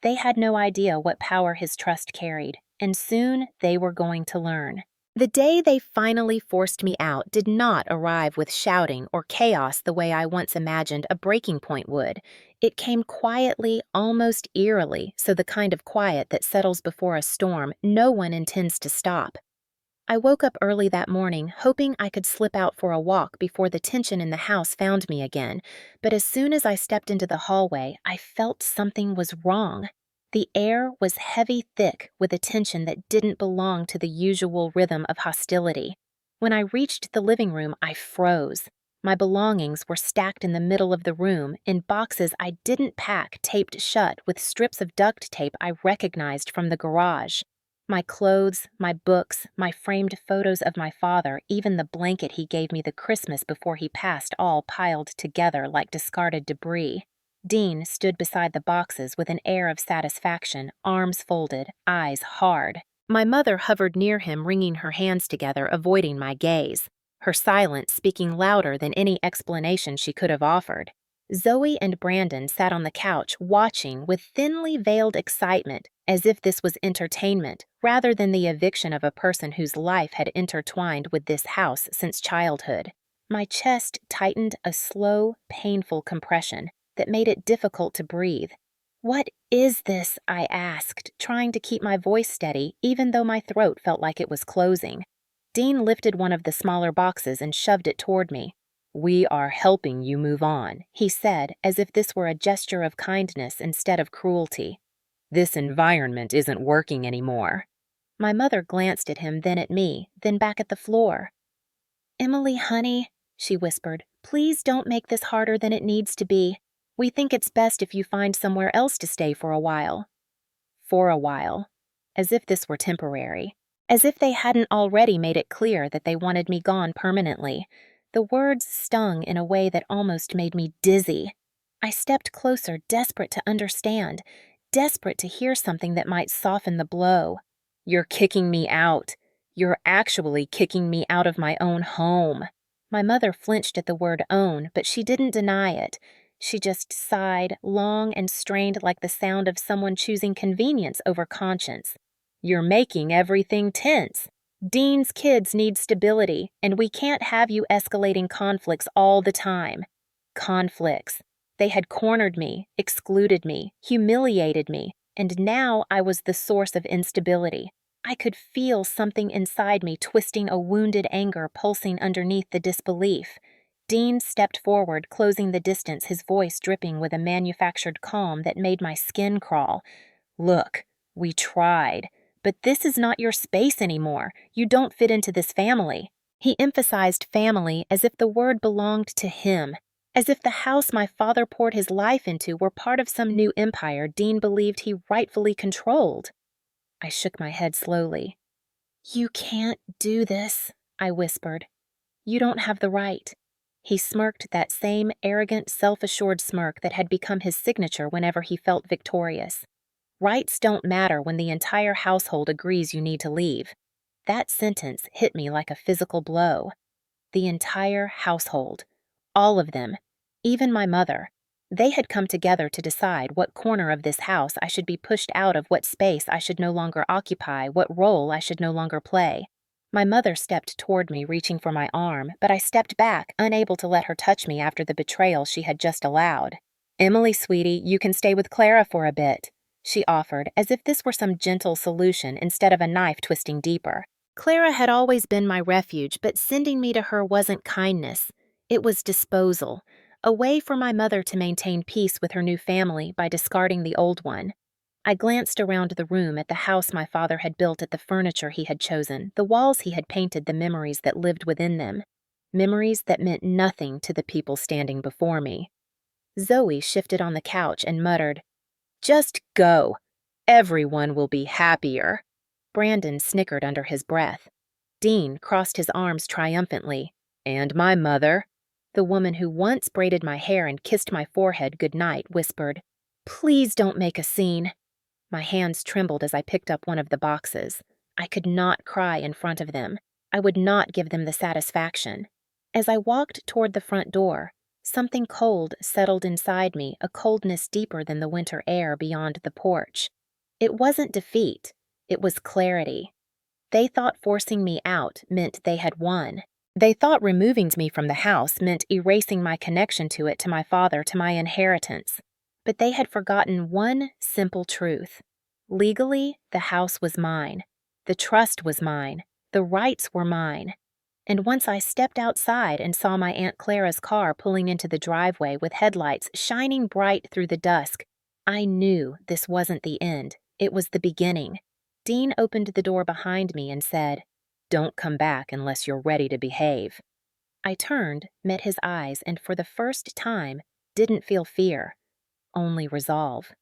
They had no idea what power his trust carried, and soon they were going to learn. The day they finally forced me out did not arrive with shouting or chaos the way I once imagined a breaking point would. It came quietly, almost eerily, so the kind of quiet that settles before a storm no one intends to stop. I woke up early that morning, hoping I could slip out for a walk before the tension in the house found me again, but as soon as I stepped into the hallway, I felt something was wrong. The air was heavy thick with a tension that didn't belong to the usual rhythm of hostility. When I reached the living room, I froze. My belongings were stacked in the middle of the room, in boxes I didn't pack, taped shut with strips of duct tape I recognized from the garage. My clothes, my books, my framed photos of my father, even the blanket he gave me the Christmas before he passed, all piled together like discarded debris. Dean stood beside the boxes with an air of satisfaction, arms folded, eyes hard. My mother hovered near him, wringing her hands together, avoiding my gaze, her silence speaking louder than any explanation she could have offered. Zoe and Brandon sat on the couch, watching with thinly veiled excitement, as if this was entertainment, rather than the eviction of a person whose life had intertwined with this house since childhood. My chest tightened a slow, painful compression that made it difficult to breathe. "What is this?" I asked, trying to keep my voice steady, even though my throat felt like it was closing. Dean lifted one of the smaller boxes and shoved it toward me. "We are helping you move on," he said, as if this were a gesture of kindness instead of cruelty. "This environment isn't working anymore." My mother glanced at him, then at me, then back at the floor. "Emily, honey," she whispered, "please don't make this harder than it needs to be. We think it's best if you find somewhere else to stay for a while." For a while. As if this were temporary. As if they hadn't already made it clear that they wanted me gone permanently. The words stung in a way that almost made me dizzy. I stepped closer, desperate to understand, desperate to hear something that might soften the blow. "You're kicking me out. You're actually kicking me out of my own home." My mother flinched at the word own, but she didn't deny it. She just sighed, long and strained, like the sound of someone choosing convenience over conscience. "You're making everything tense. Dean's kids need stability, and we can't have you escalating conflicts all the time." Conflicts. They had cornered me, excluded me, humiliated me, and now I was the source of instability. I could feel something inside me twisting, a wounded anger pulsing underneath the disbelief. Dean stepped forward, closing the distance, his voice dripping with a manufactured calm that made my skin crawl. "Look, we tried, but this is not your space anymore. You don't fit into this family." He emphasized family as if the word belonged to him, as if the house my father poured his life into were part of some new empire Dean believed he rightfully controlled. I shook my head slowly. "You can't do this," I whispered. "You don't have the right." He smirked, that same arrogant, self-assured smirk that had become his signature whenever he felt victorious. "Rights don't matter when the entire household agrees you need to leave." That sentence hit me like a physical blow. The entire household. All of them. Even my mother. They had come together to decide what corner of this house I should be pushed out of, what space I should no longer occupy, what role I should no longer play. My mother stepped toward me, reaching for my arm, but I stepped back, unable to let her touch me after the betrayal she had just allowed. "Emily, sweetie, you can stay with Clara for a bit," she offered, as if this were some gentle solution instead of a knife twisting deeper. Clara had always been my refuge, but sending me to her wasn't kindness. It was disposal, a way for my mother to maintain peace with her new family by discarding the old one. I glanced around the room at the house my father had built, at the furniture he had chosen, the walls he had painted, the memories that lived within them. Memories that meant nothing to the people standing before me. Zoe shifted on the couch and muttered, "Just go. Everyone will be happier." Brandon snickered under his breath. Dean crossed his arms triumphantly. "And my mother?" The woman who once braided my hair and kissed my forehead goodnight whispered, "Please don't make a scene." My hands trembled as I picked up one of the boxes. I could not cry in front of them. I would not give them the satisfaction. As I walked toward the front door, something cold settled inside me, a coldness deeper than the winter air beyond the porch. It wasn't defeat. It was clarity. They thought forcing me out meant they had won. They thought removing me from the house meant erasing my connection to it, to my father, to my inheritance. But they had forgotten one simple truth. Legally, the house was mine. The trust was mine. The rights were mine. And once I stepped outside and saw my Aunt Clara's car pulling into the driveway with headlights shining bright through the dusk, I knew this wasn't the end. It was the beginning. Dean opened the door behind me and said, "Don't come back unless you're ready to behave." I turned, met his eyes, and for the first time, didn't feel fear, only resolve.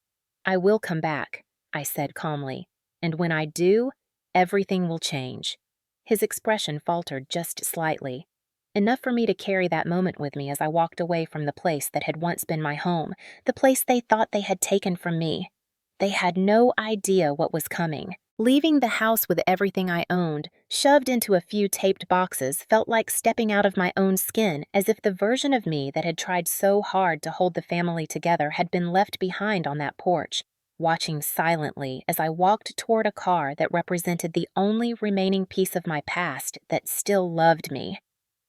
"I will come back," I said calmly, "and when I do, everything will change." His expression faltered just slightly, enough for me to carry that moment with me as I walked away from the place that had once been my home, the place they thought they had taken from me. They had no idea what was coming. Leaving the house with everything I owned, shoved into a few taped boxes, felt like stepping out of my own skin, as if the version of me that had tried so hard to hold the family together had been left behind on that porch, watching silently as I walked toward a car that represented the only remaining piece of my past that still loved me.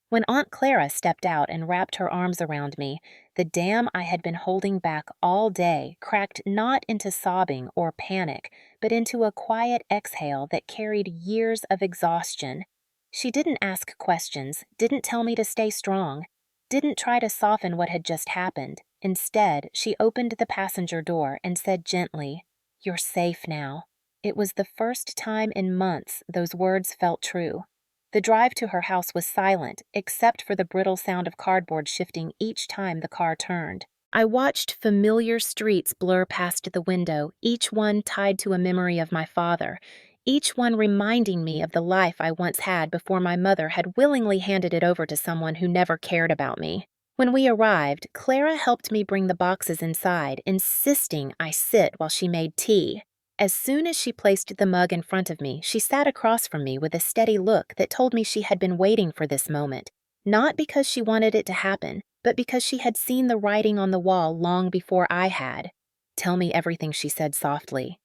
When Aunt Clara stepped out and wrapped her arms around me, the dam I had been holding back all day cracked not into sobbing or panic, but into a quiet exhale that carried years of exhaustion. She didn't ask questions, didn't tell me to stay strong, didn't try to soften what had just happened. Instead, she opened the passenger door and said gently, "You're safe now." It was the first time in months those words felt true. The drive to her house was silent, except for the brittle sound of cardboard shifting each time the car turned. I watched familiar streets blur past the window, each one tied to a memory of my father, each one reminding me of the life I once had before my mother had willingly handed it over to someone who never cared about me. When we arrived, Clara helped me bring the boxes inside, insisting I sit while she made tea. As soon as she placed the mug in front of me, she sat across from me with a steady look that told me she had been waiting for this moment, not because she wanted it to happen, but because she had seen the writing on the wall long before I had. "Tell me everything," she said softly.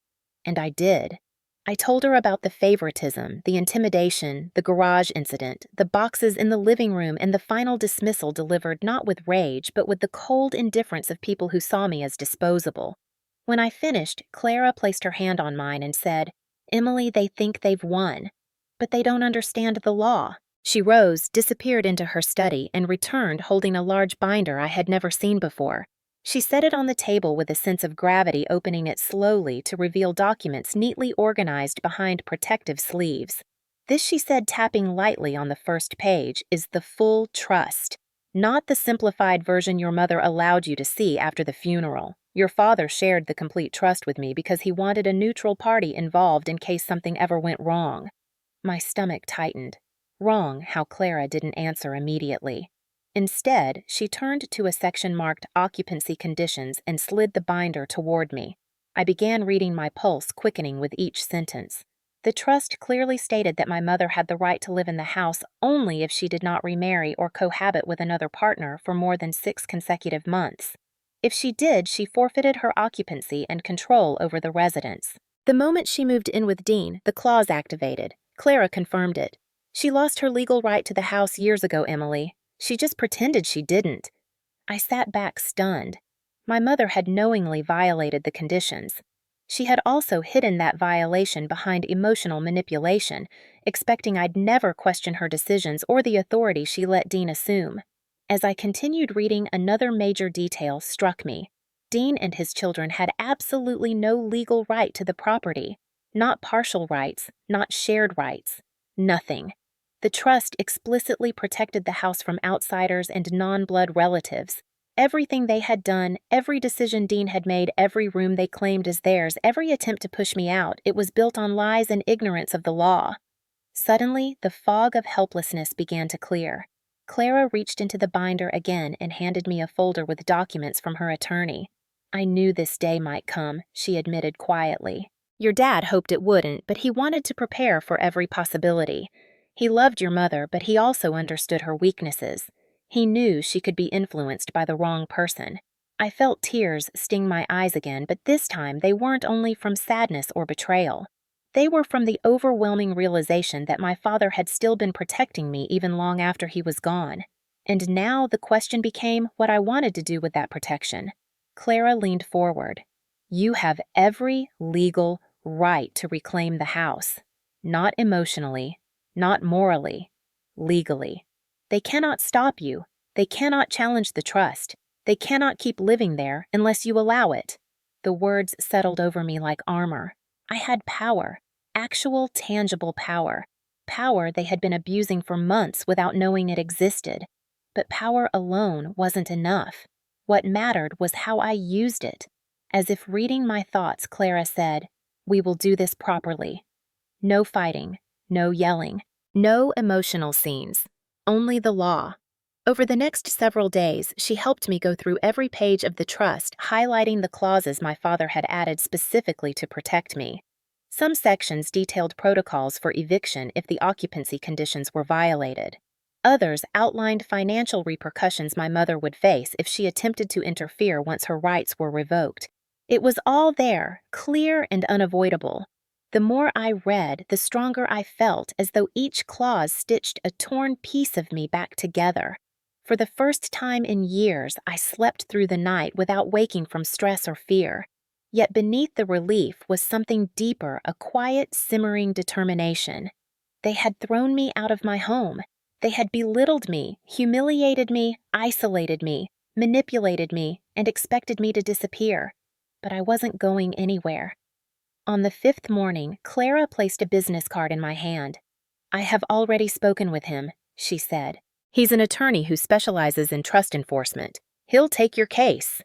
And I did. I told her about the favoritism, the intimidation, the garage incident, the boxes in the living room, and the final dismissal delivered not with rage, but with the cold indifference of people who saw me as disposable. When I finished, Clara placed her hand on mine and said, "Emily, they think they've won, but they don't understand the law." She rose, disappeared into her study, and returned holding a large binder I had never seen before. She set it on the table with a sense of gravity, opening it slowly to reveal documents neatly organized behind protective sleeves. "This," she said, tapping lightly on the first page, "is the full trust, not the simplified version your mother allowed you to see after the funeral. Your father shared the complete trust with me because he wanted a neutral party involved in case something ever went wrong." My stomach tightened. Wrong how Clara didn't answer immediately. Instead, she turned to a section marked Occupancy Conditions and slid the binder toward me. I began reading, my pulse quickening with each sentence. The trust clearly stated that my mother had the right to live in the house only if she did not remarry or cohabit with another partner for more than 6 consecutive months. If she did, she forfeited her occupancy and control over the residence. The moment she moved in with Dean, the clause activated. Clara confirmed it. "She lost her legal right to the house years ago, Emily. She just pretended she didn't." I sat back stunned. My mother had knowingly violated the conditions. She had also hidden that violation behind emotional manipulation, expecting I'd never question her decisions or the authority she let Dean assume. As I continued reading, another major detail struck me. Dean and his children had absolutely no legal right to the property. Not partial rights, not shared rights. Nothing. The trust explicitly protected the house from outsiders and non-blood relatives. Everything they had done, every decision Dean had made, every room they claimed as theirs, every attempt to push me out, it was built on lies and ignorance of the law. Suddenly, the fog of helplessness began to clear. Clara reached into the binder again and handed me a folder with documents from her attorney. I knew this day might come, she admitted quietly. Your dad hoped it wouldn't, but he wanted to prepare for every possibility. He loved your mother, but he also understood her weaknesses. He knew she could be influenced by the wrong person. I felt tears sting my eyes again, but this time they weren't only from sadness or betrayal. They were from the overwhelming realization that my father had still been protecting me even long after he was gone. And now the question became what I wanted to do with that protection. Clara leaned forward. You have every legal right to reclaim the house. Not emotionally, not morally, legally. They cannot stop you. They cannot challenge the trust. They cannot keep living there unless you allow it. The words settled over me like armor. I had power, actual tangible power. Power they had been abusing for months without knowing it existed. But power alone wasn't enough. What mattered was how I used it. As if reading my thoughts, Clara said, "We will do this properly. No fighting, no yelling, no emotional scenes, only the law." Over the next several days, she helped me go through every page of the trust, highlighting the clauses my father had added specifically to protect me. Some sections detailed protocols for eviction if the occupancy conditions were violated. Others outlined financial repercussions my mother would face if she attempted to interfere once her rights were revoked. It was all there, clear and unavoidable. The more I read, the stronger I felt, as though each clause stitched a torn piece of me back together. For the first time in years, I slept through the night without waking from stress or fear. Yet beneath the relief was something deeper, a quiet, simmering determination. They had thrown me out of my home. They had belittled me, humiliated me, isolated me, manipulated me, and expected me to disappear. But I wasn't going anywhere. On the 5th morning, Clara placed a business card in my hand. "I have already spoken with him," she said. "He's an attorney who specializes in trust enforcement. He'll take your case."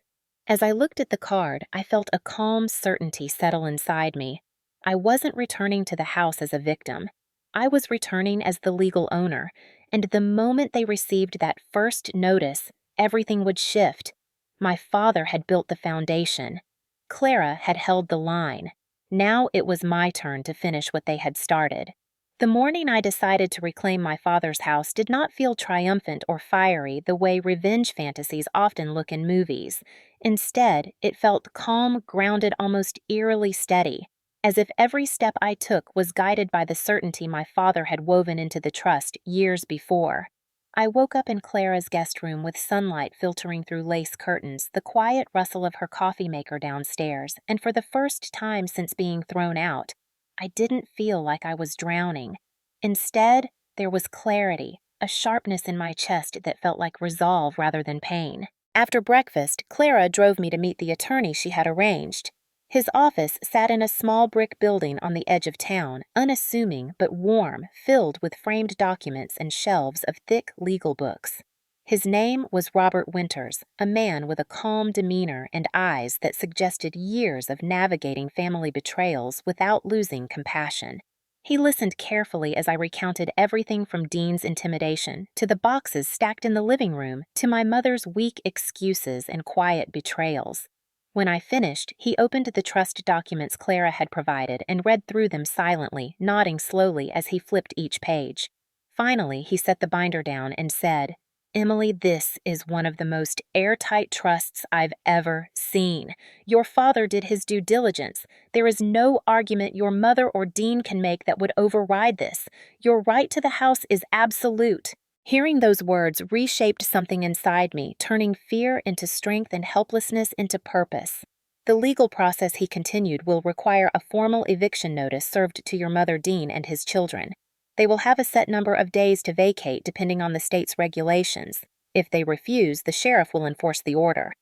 As I looked at the card, I felt a calm certainty settle inside me. I wasn't returning to the house as a victim. I was returning as the legal owner, and the moment they received that first notice, everything would shift. My father had built the foundation. Clara had held the line. Now it was my turn to finish what they had started. The morning I decided to reclaim my father's house did not feel triumphant or fiery the way revenge fantasies often look in movies. Instead, it felt calm, grounded, almost eerily steady, as if every step I took was guided by the certainty my father had woven into the trust years before. I woke up in Clara's guest room with sunlight filtering through lace curtains, the quiet rustle of her coffee maker downstairs, and for the first time since being thrown out, I didn't feel like I was drowning. Instead, there was clarity, a sharpness in my chest that felt like resolve rather than pain. After breakfast, Clara drove me to meet the attorney she had arranged. His office sat in a small brick building on the edge of town, unassuming but warm, filled with framed documents and shelves of thick legal books. His name was Robert Winters, a man with a calm demeanor and eyes that suggested years of navigating family betrayals without losing compassion. He listened carefully as I recounted everything from Dean's intimidation to the boxes stacked in the living room to my mother's weak excuses and quiet betrayals. When I finished, he opened the trust documents Clara had provided and read through them silently, nodding slowly as he flipped each page. Finally, he set the binder down and said, "Emily, this is one of the most airtight trusts I've ever seen. Your father did his due diligence. There is no argument your mother or Dean can make that would override this. Your right to the house is absolute." Hearing those words reshaped something inside me, turning fear into strength and helplessness into purpose. "The legal process," he continued, "will require a formal eviction notice served to your mother, Dean, and his children. They will have a set number of days to vacate depending on the state's regulations. If they refuse, the sheriff will enforce the order."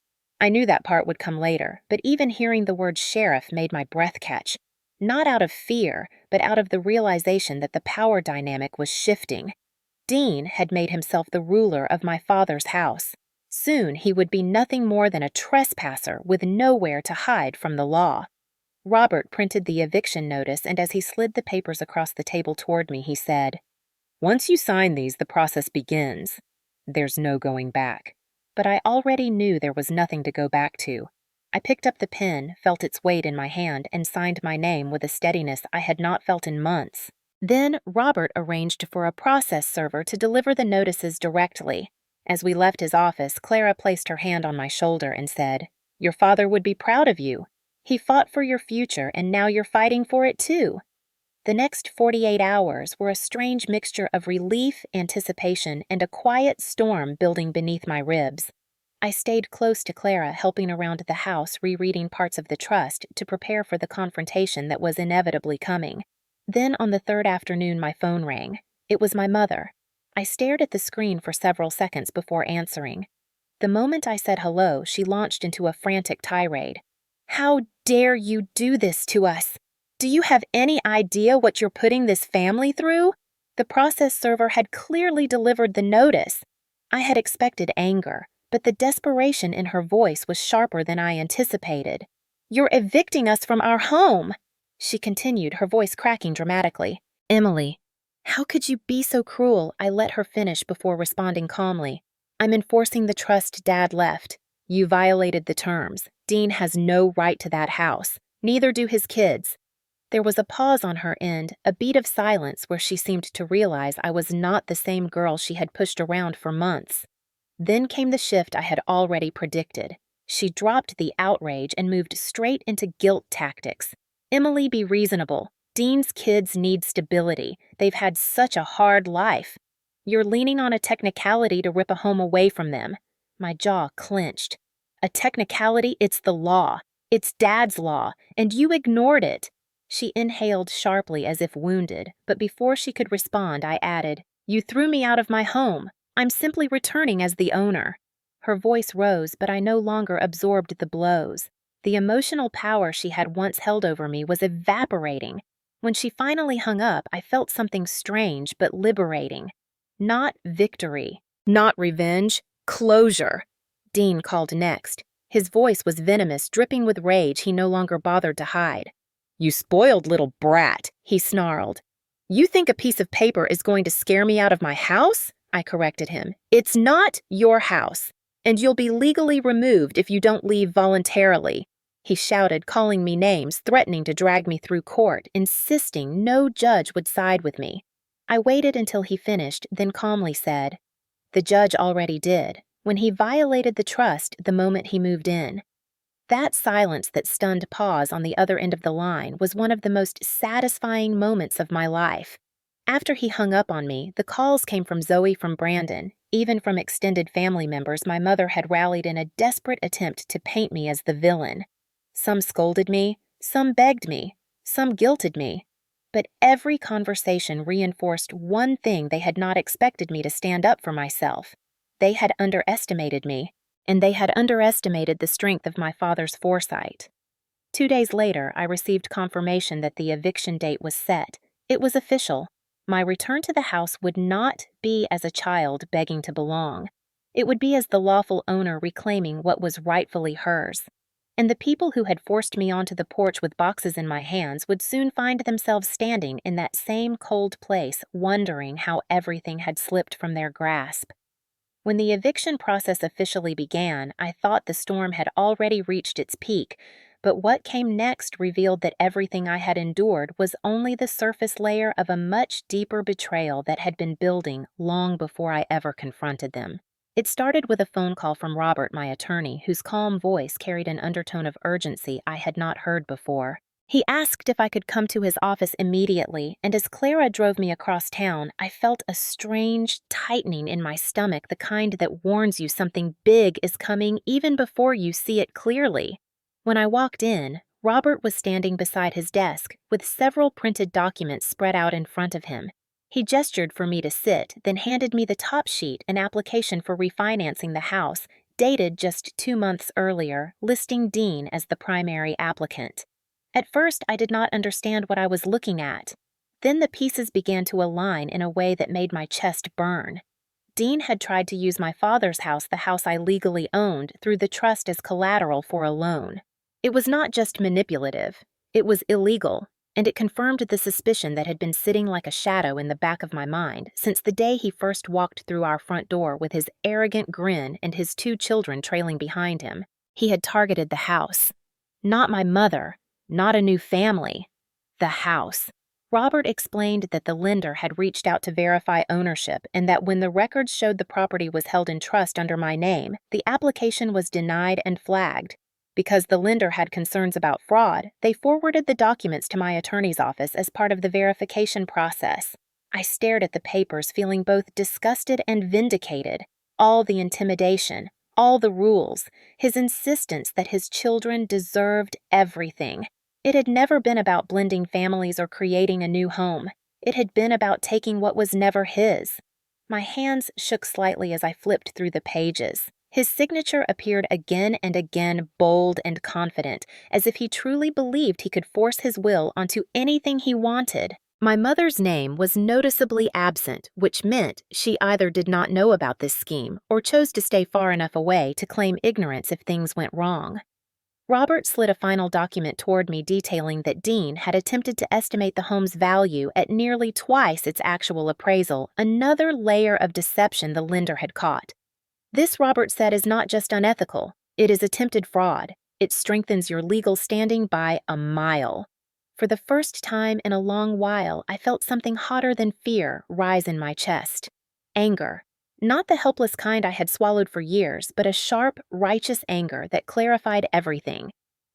I knew that part would come later, but even hearing the word sheriff made my breath catch. Not out of fear, but out of the realization that the power dynamic was shifting. Dean had made himself the ruler of my father's house. Soon he would be nothing more than a trespasser with nowhere to hide from the law. Robert printed the eviction notice, and as he slid the papers across the table toward me, he said, "Once you sign these, the process begins. There's no going back." But I already knew there was nothing to go back to. I picked up the pen, felt its weight in my hand, and signed my name with a steadiness I had not felt in months. Then Robert arranged for a process server to deliver the notices directly. As we left his office, Clara placed her hand on my shoulder and said, "Your father would be proud of you. He fought for your future, and now you're fighting for it too." The next 48 hours were a strange mixture of relief, anticipation, and a quiet storm building beneath my ribs. I stayed close to Clara, helping around the house rereading parts of the trust to prepare for the confrontation that was inevitably coming. Then on the third afternoon my phone rang. It was my mother. I stared at the screen for several seconds before answering. The moment I said hello, she launched into a frantic tirade. "How dare you do this to us? Do you have any idea what you're putting this family through?" The process server had clearly delivered the notice. I had expected anger, but the desperation in her voice was sharper than I anticipated. "You're evicting us from our home," she continued, her voice cracking dramatically. "Emily, how could you be so cruel?" I let her finish before responding calmly. "I'm enforcing the trust Dad left. You violated the terms. Dean has no right to that house. Neither do his kids." There was a pause on her end, a beat of silence where she seemed to realize I was not the same girl she had pushed around for months. Then came the shift I had already predicted. She dropped the outrage and moved straight into guilt tactics. "Emily, be reasonable. Dean's kids need stability. They've had such a hard life. You're leaning on a technicality to rip a home away from them." My jaw clenched. "A technicality? It's the law. It's Dad's law, and you ignored it." She inhaled sharply as if wounded, but before she could respond, I added, "You threw me out of my home. I'm simply returning as the owner." Her voice rose, but I no longer absorbed the blows. The emotional power she had once held over me was evaporating. When she finally hung up, I felt something strange but liberating. Not victory, not revenge, closure. Dean called next. His voice was venomous, dripping with rage he no longer bothered to hide. "You spoiled little brat," he snarled. "You think a piece of paper is going to scare me out of my house?" I corrected him. "It's not your house, and you'll be legally removed if you don't leave voluntarily." He shouted, calling me names, threatening to drag me through court, insisting no judge would side with me. I waited until he finished, then calmly said, "The judge already did, when he violated the trust the moment he moved in." That silence that stunned pause on the other end of the line was one of the most satisfying moments of my life. After he hung up on me, the calls came from Zoe, from Brandon, even from extended family members my mother had rallied in a desperate attempt to paint me as the villain. Some scolded me, some begged me, some guilted me. But every conversation reinforced one thing: they had not expected me to stand up for myself. They had underestimated me, and they had underestimated the strength of my father's foresight. 2 days later, I received confirmation that the eviction date was set. It was official. My return to the house would not be as a child begging to belong. It would be as the lawful owner reclaiming what was rightfully hers. And the people who had forced me onto the porch with boxes in my hands would soon find themselves standing in that same cold place, wondering how everything had slipped from their grasp. When the eviction process officially began, I thought the storm had already reached its peak, but what came next revealed that everything I had endured was only the surface layer of a much deeper betrayal that had been building long before I ever confronted them. It started with a phone call from Robert, my attorney, whose calm voice carried an undertone of urgency I had not heard before. He asked if I could come to his office immediately, and as Clara drove me across town, I felt a strange tightening in my stomach, the kind that warns you something big is coming even before you see it clearly. When I walked in, Robert was standing beside his desk, with several printed documents spread out in front of him. He gestured for me to sit, then handed me the top sheet, an application for refinancing the house, dated just 2 months earlier, listing Dean as the primary applicant. At first, I did not understand what I was looking at. Then the pieces began to align in a way that made my chest burn. Dean had tried to use my father's house, the house I legally owned, through the trust as collateral for a loan. It was not just manipulative. It was illegal, and it confirmed the suspicion that had been sitting like a shadow in the back of my mind since the day he first walked through our front door with his arrogant grin and his 2 children trailing behind him. He had targeted the house. Not my mother, not a new family. The house. Robert explained that the lender had reached out to verify ownership and that when the records showed the property was held in trust under my name, the application was denied and flagged. Because the lender had concerns about fraud, they forwarded the documents to my attorney's office as part of the verification process. I stared at the papers, feeling both disgusted and vindicated. All the intimidation, all the rules, his insistence that his children deserved everything. It had never been about blending families or creating a new home. It had been about taking what was never his. My hands shook slightly as I flipped through the pages. His signature appeared again and again, bold and confident, as if he truly believed he could force his will onto anything he wanted. My mother's name was noticeably absent, which meant she either did not know about this scheme or chose to stay far enough away to claim ignorance if things went wrong. Robert slid a final document toward me detailing that Dean had attempted to estimate the home's value at nearly twice its actual appraisal, another layer of deception the lender had caught. This, Robert said, is not just unethical, it is attempted fraud. It strengthens your legal standing by a mile. For the first time in a long while, I felt something hotter than fear rise in my chest. Anger. Not the helpless kind I had swallowed for years, but a sharp, righteous anger that clarified everything.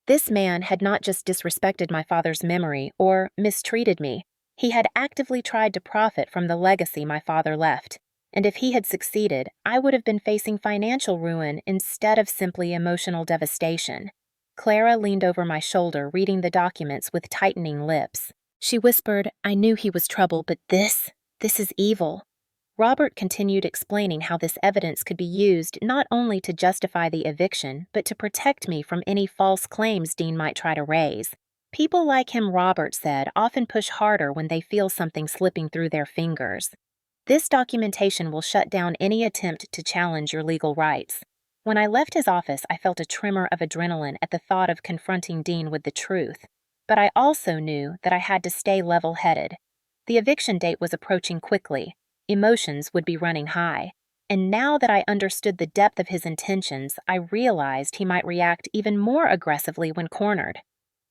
This man had not just disrespected my father's memory or mistreated me. He had actively tried to profit from the legacy my father left. And if he had succeeded, I would have been facing financial ruin instead of simply emotional devastation. Clara leaned over my shoulder, reading the documents with tightening lips. She whispered, "I knew he was trouble, but this is evil." Robert continued explaining how this evidence could be used not only to justify the eviction, but to protect me from any false claims Dean might try to raise. People like him, Robert said, often push harder when they feel something slipping through their fingers. This documentation will shut down any attempt to challenge your legal rights. When I left his office, I felt a tremor of adrenaline at the thought of confronting Dean with the truth. But I also knew that I had to stay level-headed. The eviction date was approaching quickly. Emotions would be running high. And now that I understood the depth of his intentions, I realized he might react even more aggressively when cornered.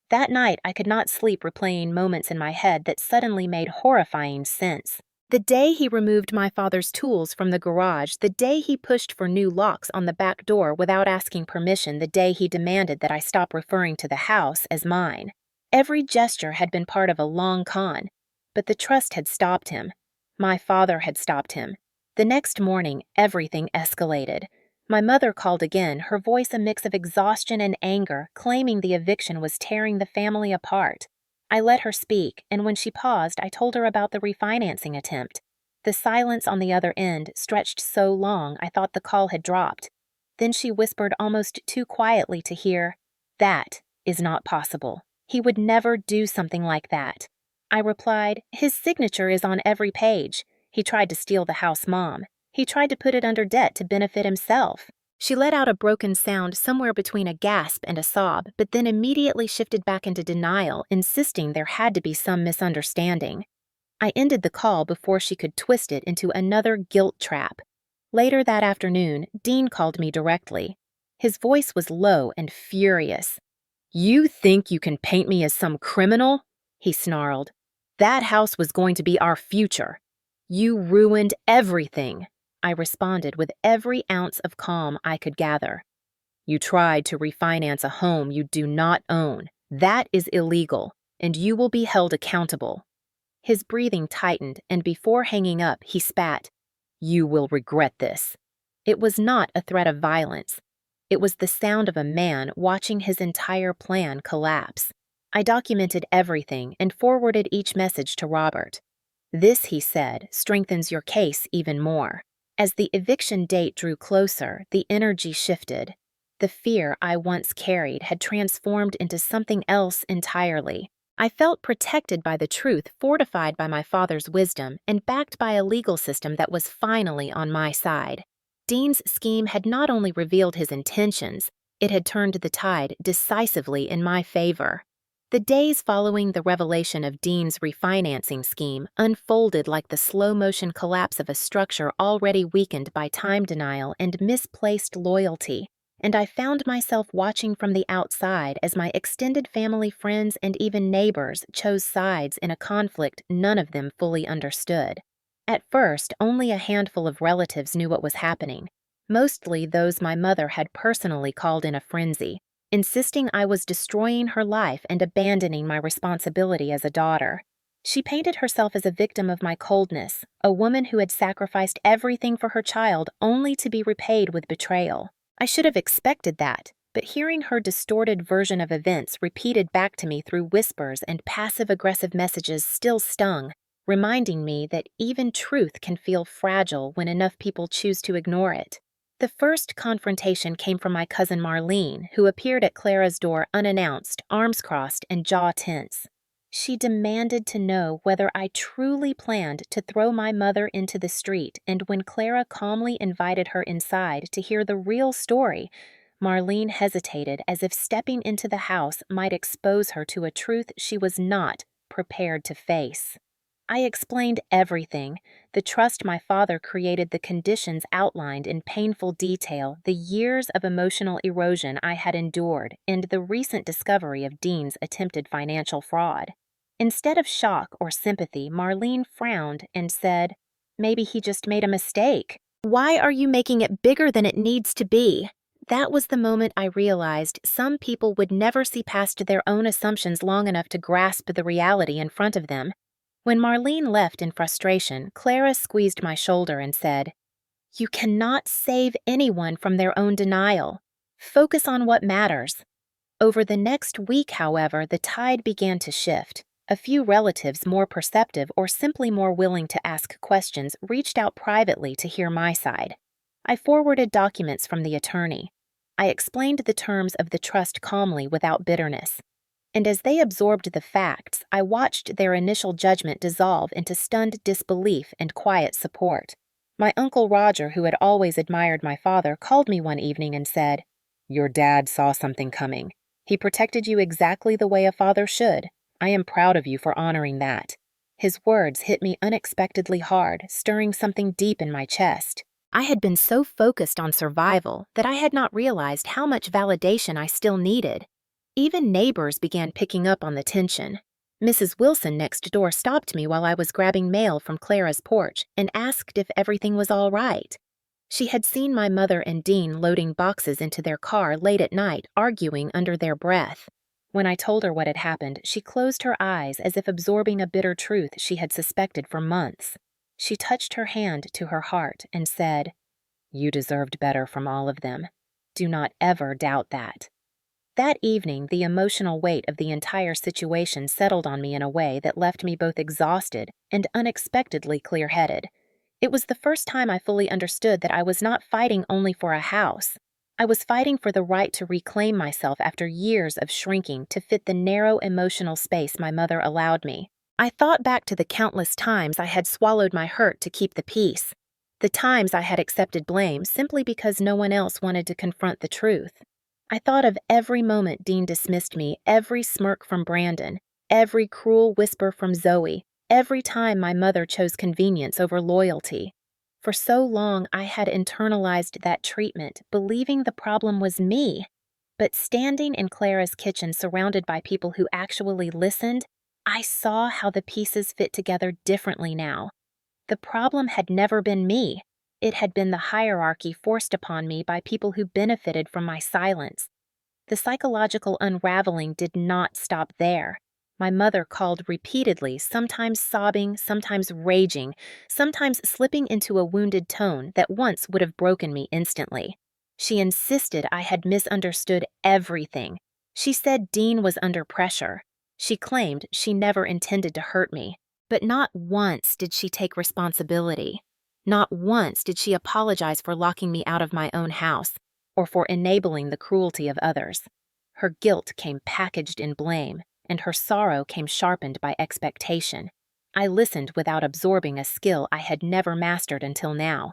That night, I could not sleep replaying moments in my head that suddenly made horrifying sense. The day he removed my father's tools from the garage, the day he pushed for new locks on the back door without asking permission, the day he demanded that I stop referring to the house as mine. Every gesture had been part of a long con, but the trust had stopped him. My father had stopped him. The next morning, everything escalated. My mother called again, her voice a mix of exhaustion and anger, claiming the eviction was tearing the family apart. I let her speak, and when she paused, I told her about the refinancing attempt. The silence on the other end stretched so long I thought the call had dropped. Then she whispered almost too quietly to hear, "That is not possible. He would never do something like that." I replied, "His signature is on every page. He tried to steal the house, Mom. He tried to put it under debt to benefit himself." She let out a broken sound somewhere between a gasp and a sob, but then immediately shifted back into denial, insisting there had to be some misunderstanding. I ended the call before she could twist it into another guilt trap. Later that afternoon, Dean called me directly. His voice was low and furious. "You think you can paint me as some criminal?" he snarled. "That house was going to be our future. You ruined everything." I responded with every ounce of calm I could gather. "You tried to refinance a home you do not own. That is illegal, and you will be held accountable." His breathing tightened, and before hanging up, he spat, "You will regret this." It was not a threat of violence. It was the sound of a man watching his entire plan collapse. I documented everything and forwarded each message to Robert. "This," he said, "strengthens your case even more." As the eviction date drew closer, the energy shifted. The fear I once carried had transformed into something else entirely. I felt protected by the truth, fortified by my father's wisdom, and backed by a legal system that was finally on my side. Dean's scheme had not only revealed his intentions, it had turned the tide decisively in my favor. The days following the revelation of Dean's refinancing scheme unfolded like the slow-motion collapse of a structure already weakened by time denial and misplaced loyalty, and I found myself watching from the outside as my extended family, friends, and even neighbors chose sides in a conflict none of them fully understood. At first, only a handful of relatives knew what was happening, mostly those my mother had personally called in a frenzy, insisting I was destroying her life and abandoning my responsibility as a daughter. She painted herself as a victim of my coldness, a woman who had sacrificed everything for her child only to be repaid with betrayal. I should have expected that, but hearing her distorted version of events repeated back to me through whispers and passive-aggressive messages still stung, reminding me that even truth can feel fragile when enough people choose to ignore it. The first confrontation came from my cousin Marlene, who appeared at Clara's door unannounced, arms crossed, and jaw tense. She demanded to know whether I truly planned to throw my mother into the street, and when Clara calmly invited her inside to hear the real story, Marlene hesitated as if stepping into the house might expose her to a truth she was not prepared to face. I explained everything, the trust my father created, the conditions outlined in painful detail, the years of emotional erosion I had endured, and the recent discovery of Dean's attempted financial fraud. Instead of shock or sympathy, Marlene frowned and said, "Maybe he just made a mistake. Why are you making it bigger than it needs to be?" That was the moment I realized some people would never see past their own assumptions long enough to grasp the reality in front of them. When Marlene left in frustration, Clara squeezed my shoulder and said, "You cannot save anyone from their own denial. Focus on what matters." Over the next week, however, the tide began to shift. A few relatives more perceptive or simply more willing to ask questions reached out privately to hear my side. I forwarded documents from the attorney. I explained the terms of the trust calmly without bitterness. And as they absorbed the facts, I watched their initial judgment dissolve into stunned disbelief and quiet support. My Uncle Roger, who had always admired my father, called me one evening and said, "Your dad saw something coming. He protected you exactly the way a father should. I am proud of you for honoring that." His words hit me unexpectedly hard, stirring something deep in my chest. I had been so focused on survival that I had not realized how much validation I still needed. Even neighbors began picking up on the tension. Mrs. Wilson next door stopped me while I was grabbing mail from Clara's porch and asked if everything was all right. She had seen my mother and Dean loading boxes into their car late at night, arguing under their breath. When I told her what had happened, she closed her eyes as if absorbing a bitter truth she had suspected for months. She touched her hand to her heart and said, "You deserved better from all of them. Do not ever doubt that." That evening, the emotional weight of the entire situation settled on me in a way that left me both exhausted and unexpectedly clear-headed. It was the first time I fully understood that I was not fighting only for a house. I was fighting for the right to reclaim myself after years of shrinking to fit the narrow emotional space my mother allowed me. I thought back to the countless times I had swallowed my hurt to keep the peace, the times I had accepted blame simply because no one else wanted to confront the truth. I thought of every moment Dean dismissed me, every smirk from Brandon, every cruel whisper from Zoe, every time my mother chose convenience over loyalty. For so long, I had internalized that treatment, believing the problem was me. But standing in Clara's kitchen surrounded by people who actually listened, I saw how the pieces fit together differently now. The problem had never been me. It had been the hierarchy forced upon me by people who benefited from my silence. The psychological unraveling did not stop there. My mother called repeatedly, sometimes sobbing, sometimes raging, sometimes slipping into a wounded tone that once would have broken me instantly. She insisted I had misunderstood everything. She said Dean was under pressure. She claimed she never intended to hurt me. But not once did she take responsibility. Not once did she apologize for locking me out of my own house, or for enabling the cruelty of others. Her guilt came packaged in blame, and her sorrow came sharpened by expectation. I listened without absorbing a skill I had never mastered until now.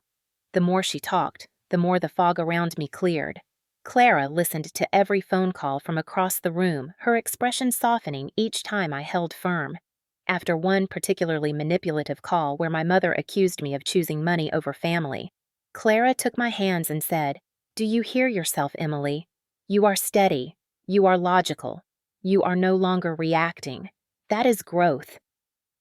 The more she talked, the more the fog around me cleared. Clara listened to every phone call from across the room, her expression softening each time I held firm. After one particularly manipulative call where my mother accused me of choosing money over family, Clara took my hands and said, "Do you hear yourself, Emily? You are steady. You are logical. You are no longer reacting. That is growth."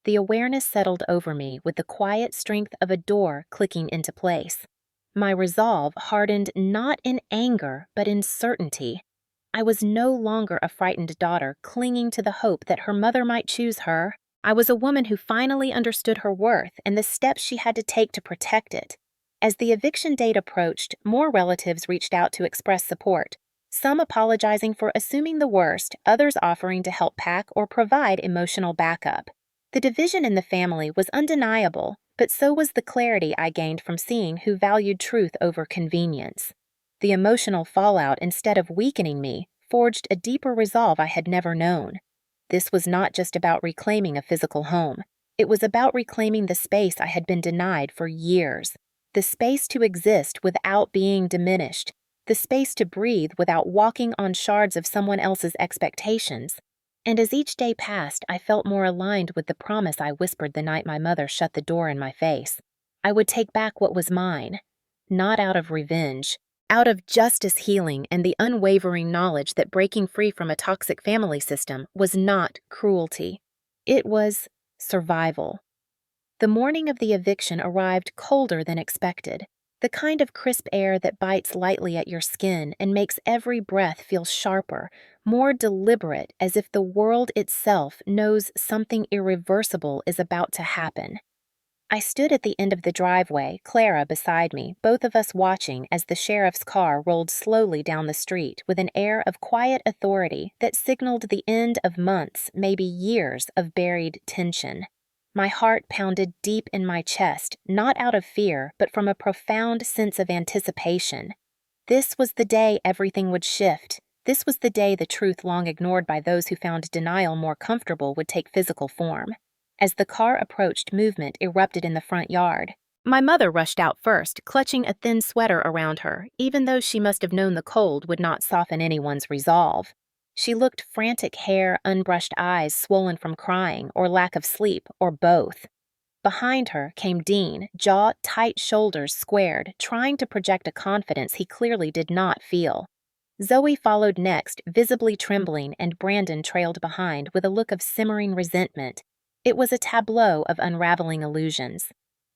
The awareness settled over me with the quiet strength of a door clicking into place. My resolve hardened not in anger, but in certainty. I was no longer a frightened daughter clinging to the hope that her mother might choose her. I was a woman who finally understood her worth and the steps she had to take to protect it. As the eviction date approached, more relatives reached out to express support, some apologizing for assuming the worst, others offering to help pack or provide emotional backup. The division in the family was undeniable, but so was the clarity I gained from seeing who valued truth over convenience. The emotional fallout, instead of weakening me, forged a deeper resolve I had never known. This was not just about reclaiming a physical home. It was about reclaiming the space I had been denied for years. The space to exist without being diminished. The space to breathe without walking on shards of someone else's expectations. And as each day passed, I felt more aligned with the promise I whispered the night my mother shut the door in my face. I would take back what was mine, not out of revenge, out of justice healing and the unwavering knowledge that breaking free from a toxic family system was not cruelty. It was survival. The morning of the eviction arrived colder than expected, the kind of crisp air that bites lightly at your skin and makes every breath feel sharper, more deliberate, as if the world itself knows something irreversible is about to happen. I stood at the end of the driveway, Clara beside me, both of us watching as the sheriff's car rolled slowly down the street with an air of quiet authority that signaled the end of months, maybe years, of buried tension. My heart pounded deep in my chest, not out of fear, but from a profound sense of anticipation. This was the day everything would shift. This was the day the truth long ignored by those who found denial more comfortable would take physical form. As the car approached, movement erupted in the front yard. My mother rushed out first, clutching a thin sweater around her, even though she must have known the cold would not soften anyone's resolve. She looked frantic, hair, unbrushed eyes swollen from crying or lack of sleep, or both. Behind her came Dean, jaw tight, shoulders squared, trying to project a confidence he clearly did not feel. Zoe followed next, visibly trembling, and Brandon trailed behind with a look of simmering resentment. It was a tableau of unraveling illusions.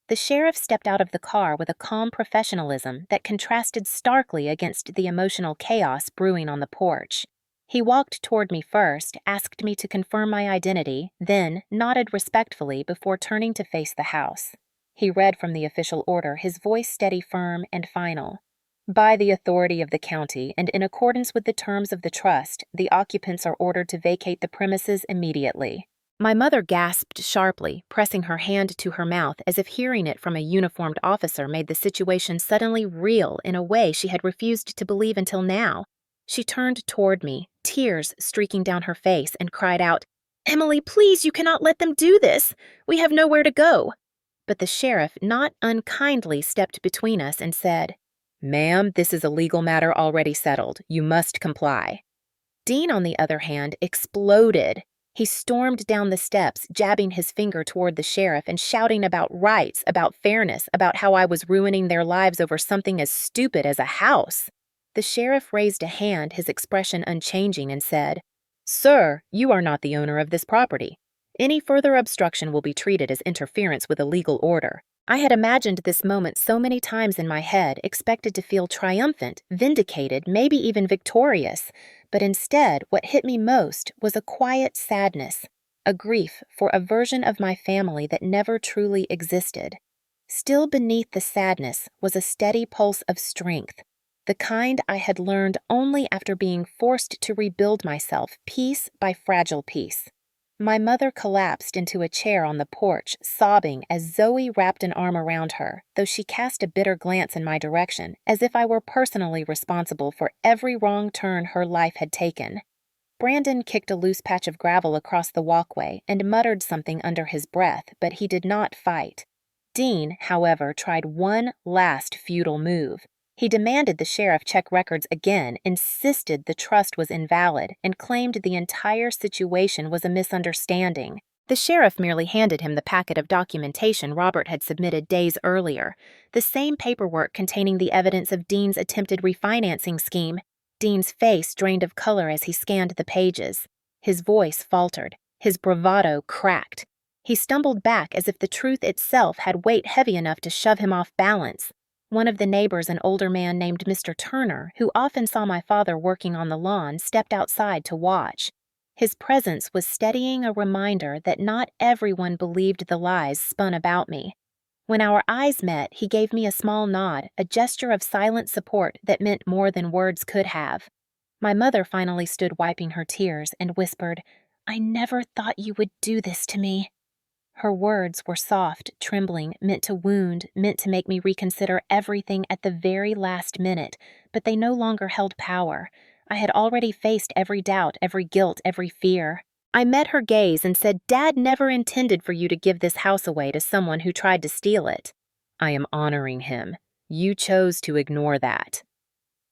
The sheriff stepped out of the car with a calm professionalism that contrasted starkly against the emotional chaos brewing on the porch. He walked toward me first, asked me to confirm my identity, then nodded respectfully before turning to face the house. He read from the official order, his voice steady, firm, and final. By the authority of the county and in accordance with the terms of the trust, the occupants are ordered to vacate the premises immediately. My mother gasped sharply, pressing her hand to her mouth as if hearing it from a uniformed officer made the situation suddenly real in a way she had refused to believe until now. She turned toward me, tears streaking down her face, and cried out, "Emily, please, you cannot let them do this. We have nowhere to go." But the sheriff, not unkindly, stepped between us and said, "Ma'am, this is a legal matter already settled. You must comply." Dean, on the other hand, exploded. He stormed down the steps, jabbing his finger toward the sheriff and shouting about rights, about fairness, about how I was ruining their lives over something as stupid as a house. The sheriff raised a hand, his expression unchanging, and said, "Sir, you are not the owner of this property. Any further obstruction will be treated as interference with a legal order." I had imagined this moment so many times in my head, expected to feel triumphant, vindicated, maybe even victorious. But instead, what hit me most was a quiet sadness, a grief for a version of my family that never truly existed. Still beneath the sadness was a steady pulse of strength, the kind I had learned only after being forced to rebuild myself piece by fragile piece. My mother collapsed into a chair on the porch, sobbing as Zoe wrapped an arm around her, though she cast a bitter glance in my direction, as if I were personally responsible for every wrong turn her life had taken. Brandon kicked a loose patch of gravel across the walkway and muttered something under his breath, but he did not fight. Dean, however, tried one last futile move. He demanded the sheriff check records again, insisted the trust was invalid, and claimed the entire situation was a misunderstanding. The sheriff merely handed him the packet of documentation Robert had submitted days earlier, the same paperwork containing the evidence of Dean's attempted refinancing scheme. Dean's face drained of color as he scanned the pages. His voice faltered, his bravado cracked. He stumbled back as if the truth itself had weight heavy enough to shove him off balance. One of the neighbors, an older man named Mr. Turner, who often saw my father working on the lawn, stepped outside to watch. His presence was steadying a reminder that not everyone believed the lies spun about me. When our eyes met, he gave me a small nod, a gesture of silent support that meant more than words could have. My mother finally stood wiping her tears and whispered, "I never thought you would do this to me." Her words were soft, trembling, meant to wound, meant to make me reconsider everything at the very last minute, but they no longer held power. I had already faced every doubt, every guilt, every fear. I met her gaze and said, "Dad never intended for you to give this house away to someone who tried to steal it." "I am honoring him. You chose to ignore that."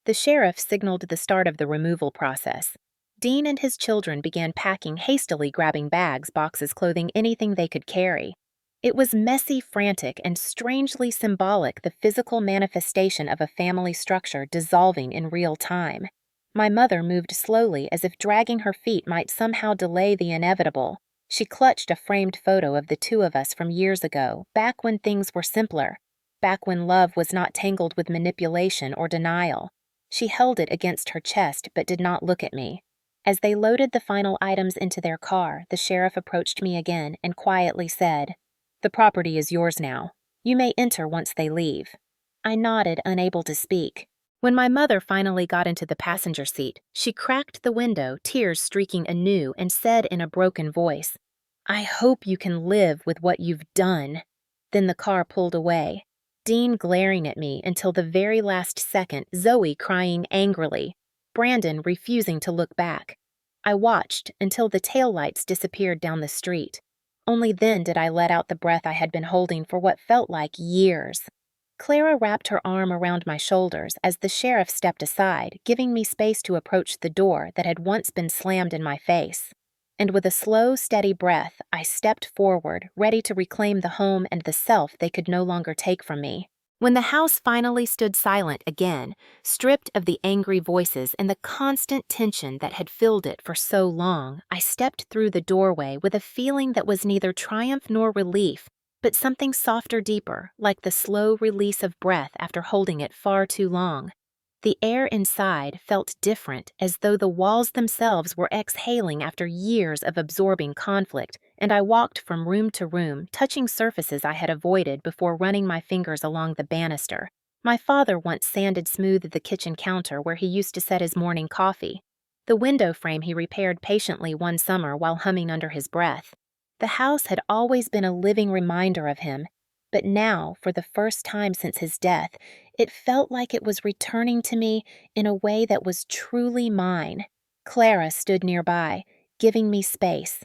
The sheriff signaled the start of the removal process. Dean and his children began packing, hastily grabbing bags, boxes, clothing, anything they could carry. It was messy, frantic, and strangely symbolic, the physical manifestation of a family structure dissolving in real time. My mother moved slowly, as if dragging her feet might somehow delay the inevitable. She clutched a framed photo of the two of us from years ago, back when things were simpler, back when love was not tangled with manipulation or denial. She held it against her chest but did not look at me. As they loaded the final items into their car, the sheriff approached me again and quietly said, "The property is yours now. You may enter once they leave." I nodded, unable to speak. When my mother finally got into the passenger seat, she cracked the window, tears streaking anew, and said in a broken voice, "I hope you can live with what you've done." Then the car pulled away. Dean glaring at me until the very last second, Zoe crying angrily, Brandon refusing to look back. I watched until the taillights disappeared down the street. Only then did I let out the breath I had been holding for what felt like years. Clara wrapped her arm around my shoulders as the sheriff stepped aside, giving me space to approach the door that had once been slammed in my face. And with a slow, steady breath, I stepped forward, ready to reclaim the home and the self they could no longer take from me. When the house finally stood silent again, stripped of the angry voices and the constant tension that had filled it for so long, I stepped through the doorway with a feeling that was neither triumph nor relief, but something softer, deeper, like the slow release of breath after holding it far too long. The air inside felt different, as though the walls themselves were exhaling after years of absorbing conflict, and I walked from room to room, touching surfaces I had avoided before running my fingers along the banister. My father once sanded smooth the kitchen counter where he used to set his morning coffee. The window frame he repaired patiently one summer while humming under his breath. The house had always been a living reminder of him, but now, for the first time since his death, it felt like it was returning to me in a way that was truly mine. Clara stood nearby, giving me space.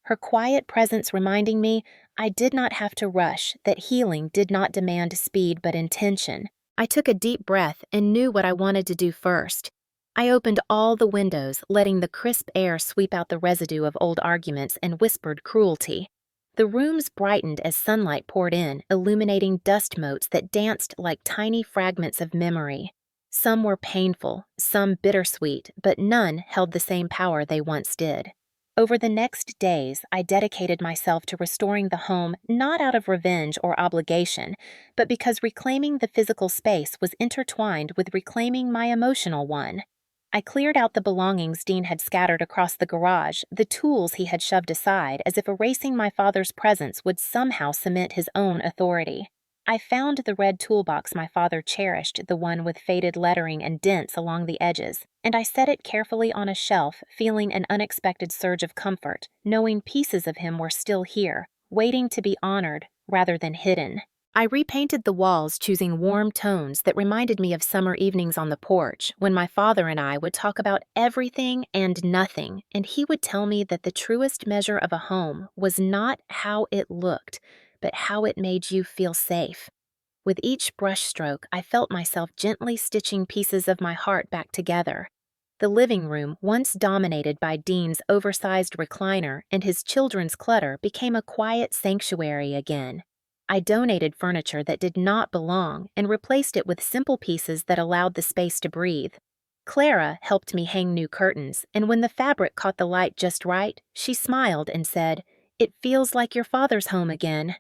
Her quiet presence reminding me I did not have to rush, that healing did not demand speed but intention. I took a deep breath and knew what I wanted to do first. I opened all the windows, letting the crisp air sweep out the residue of old arguments and whispered cruelty. The rooms brightened as sunlight poured in, illuminating dust motes that danced like tiny fragments of memory. Some were painful, some bittersweet, but none held the same power they once did. Over the next days, I dedicated myself to restoring the home not out of revenge or obligation, but because reclaiming the physical space was intertwined with reclaiming my emotional one. I cleared out the belongings Dean had scattered across the garage, the tools he had shoved aside, as if erasing my father's presence would somehow cement his own authority. I found the red toolbox my father cherished, the one with faded lettering and dents along the edges, and I set it carefully on a shelf, feeling an unexpected surge of comfort, knowing pieces of him were still here, waiting to be honored rather than hidden. I repainted the walls, choosing warm tones that reminded me of summer evenings on the porch, when my father and I would talk about everything and nothing, and he would tell me that the truest measure of a home was not how it looked, but how it made you feel safe. With each brushstroke, I felt myself gently stitching pieces of my heart back together. The living room, once dominated by Dean's oversized recliner and his children's clutter, became a quiet sanctuary again. I donated furniture that did not belong and replaced it with simple pieces that allowed the space to breathe. Clara helped me hang new curtains, and when the fabric caught the light just right, she smiled and said, "It feels like your father's home again."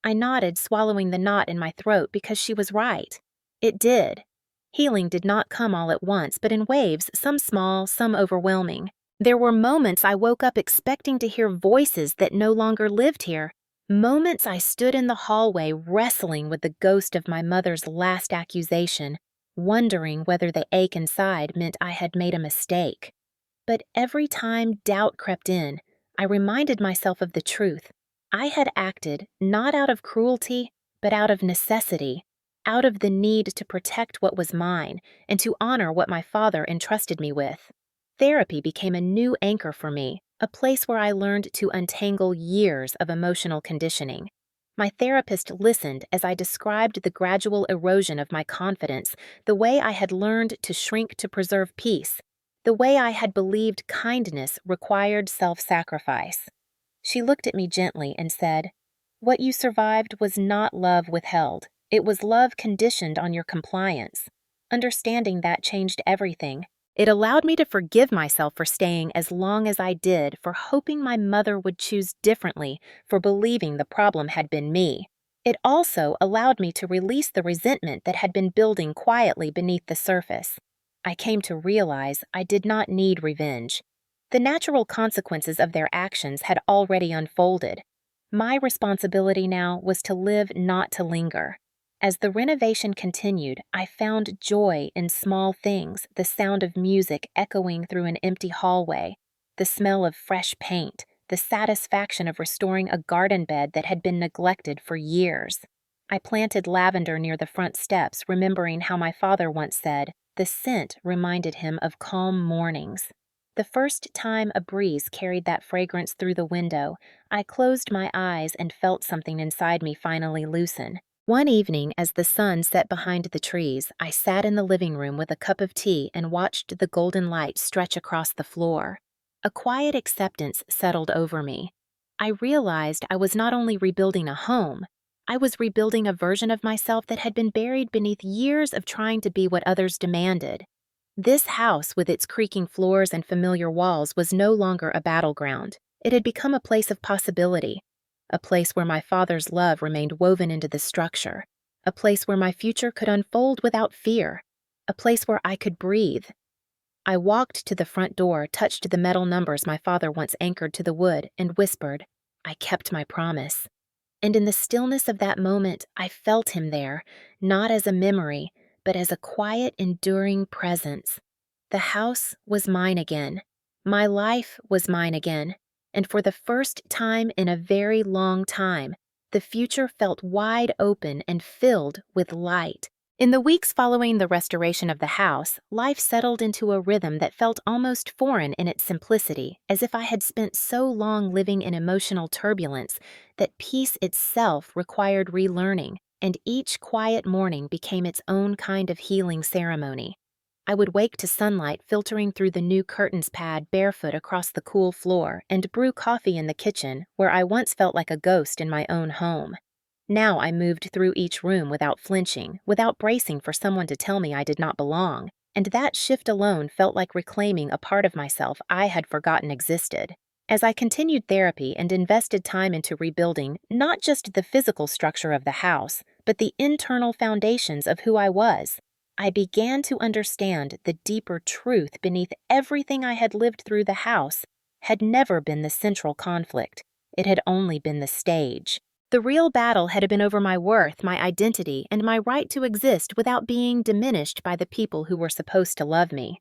I nodded, swallowing the knot in my throat because she was right. It did. Healing did not come all at once, but in waves, some small, some overwhelming. There were moments I woke up expecting to hear voices that no longer lived here. Moments I stood in the hallway wrestling with the ghost of my mother's last accusation, wondering whether the ache inside meant I had made a mistake. But every time doubt crept in, I reminded myself of the truth. I had acted not out of cruelty, but out of necessity, out of the need to protect what was mine and to honor what my father entrusted me with. Therapy became a new anchor for me, a place where I learned to untangle years of emotional conditioning. My therapist listened as I described the gradual erosion of my confidence, the way I had learned to shrink to preserve peace, the way I had believed kindness required self-sacrifice. She looked at me gently and said, "What you survived was not love withheld. It was love conditioned on your compliance." Understanding that changed everything. It allowed me to forgive myself for staying as long as I did, for hoping my mother would choose differently, for believing the problem had been me. It also allowed me to release the resentment that had been building quietly beneath the surface. I came to realize I did not need revenge. The natural consequences of their actions had already unfolded. My responsibility now was to live, not to linger. As the renovation continued, I found joy in small things, the sound of music echoing through an empty hallway, the smell of fresh paint, the satisfaction of restoring a garden bed that had been neglected for years. I planted lavender near the front steps, remembering how my father once said, the scent reminded him of calm mornings. The first time a breeze carried that fragrance through the window, I closed my eyes and felt something inside me finally loosen. One evening, as the sun set behind the trees, I sat in the living room with a cup of tea and watched the golden light stretch across the floor. A quiet acceptance settled over me. I realized I was not only rebuilding a home, I was rebuilding a version of myself that had been buried beneath years of trying to be what others demanded. This house, with its creaking floors and familiar walls, was no longer a battleground. It had become a place of possibility, a place where my father's love remained woven into the structure, a place where my future could unfold without fear, a place where I could breathe. I walked to the front door, touched the metal numbers my father once anchored to the wood, and whispered, "I kept my promise." And in the stillness of that moment, I felt him there, not as a memory, but as a quiet, enduring presence. The house was mine again. My life was mine again. And for the first time in a very long time, the future felt wide open and filled with light. In the weeks following the restoration of the house, life settled into a rhythm that felt almost foreign in its simplicity, as if I had spent so long living in emotional turbulence that peace itself required relearning, and each quiet morning became its own kind of healing ceremony. I would wake to sunlight filtering through the new curtains pad barefoot across the cool floor and brew coffee in the kitchen where I once felt like a ghost in my own home. Now I moved through each room without flinching, without bracing for someone to tell me I did not belong, and that shift alone felt like reclaiming a part of myself I had forgotten existed. As I continued therapy and invested time into rebuilding not just the physical structure of the house, but the internal foundations of who I was, I began to understand the deeper truth beneath everything I had lived through the house had never been the central conflict. It had only been the stage. The real battle had been over my worth, my identity, and my right to exist without being diminished by the people who were supposed to love me.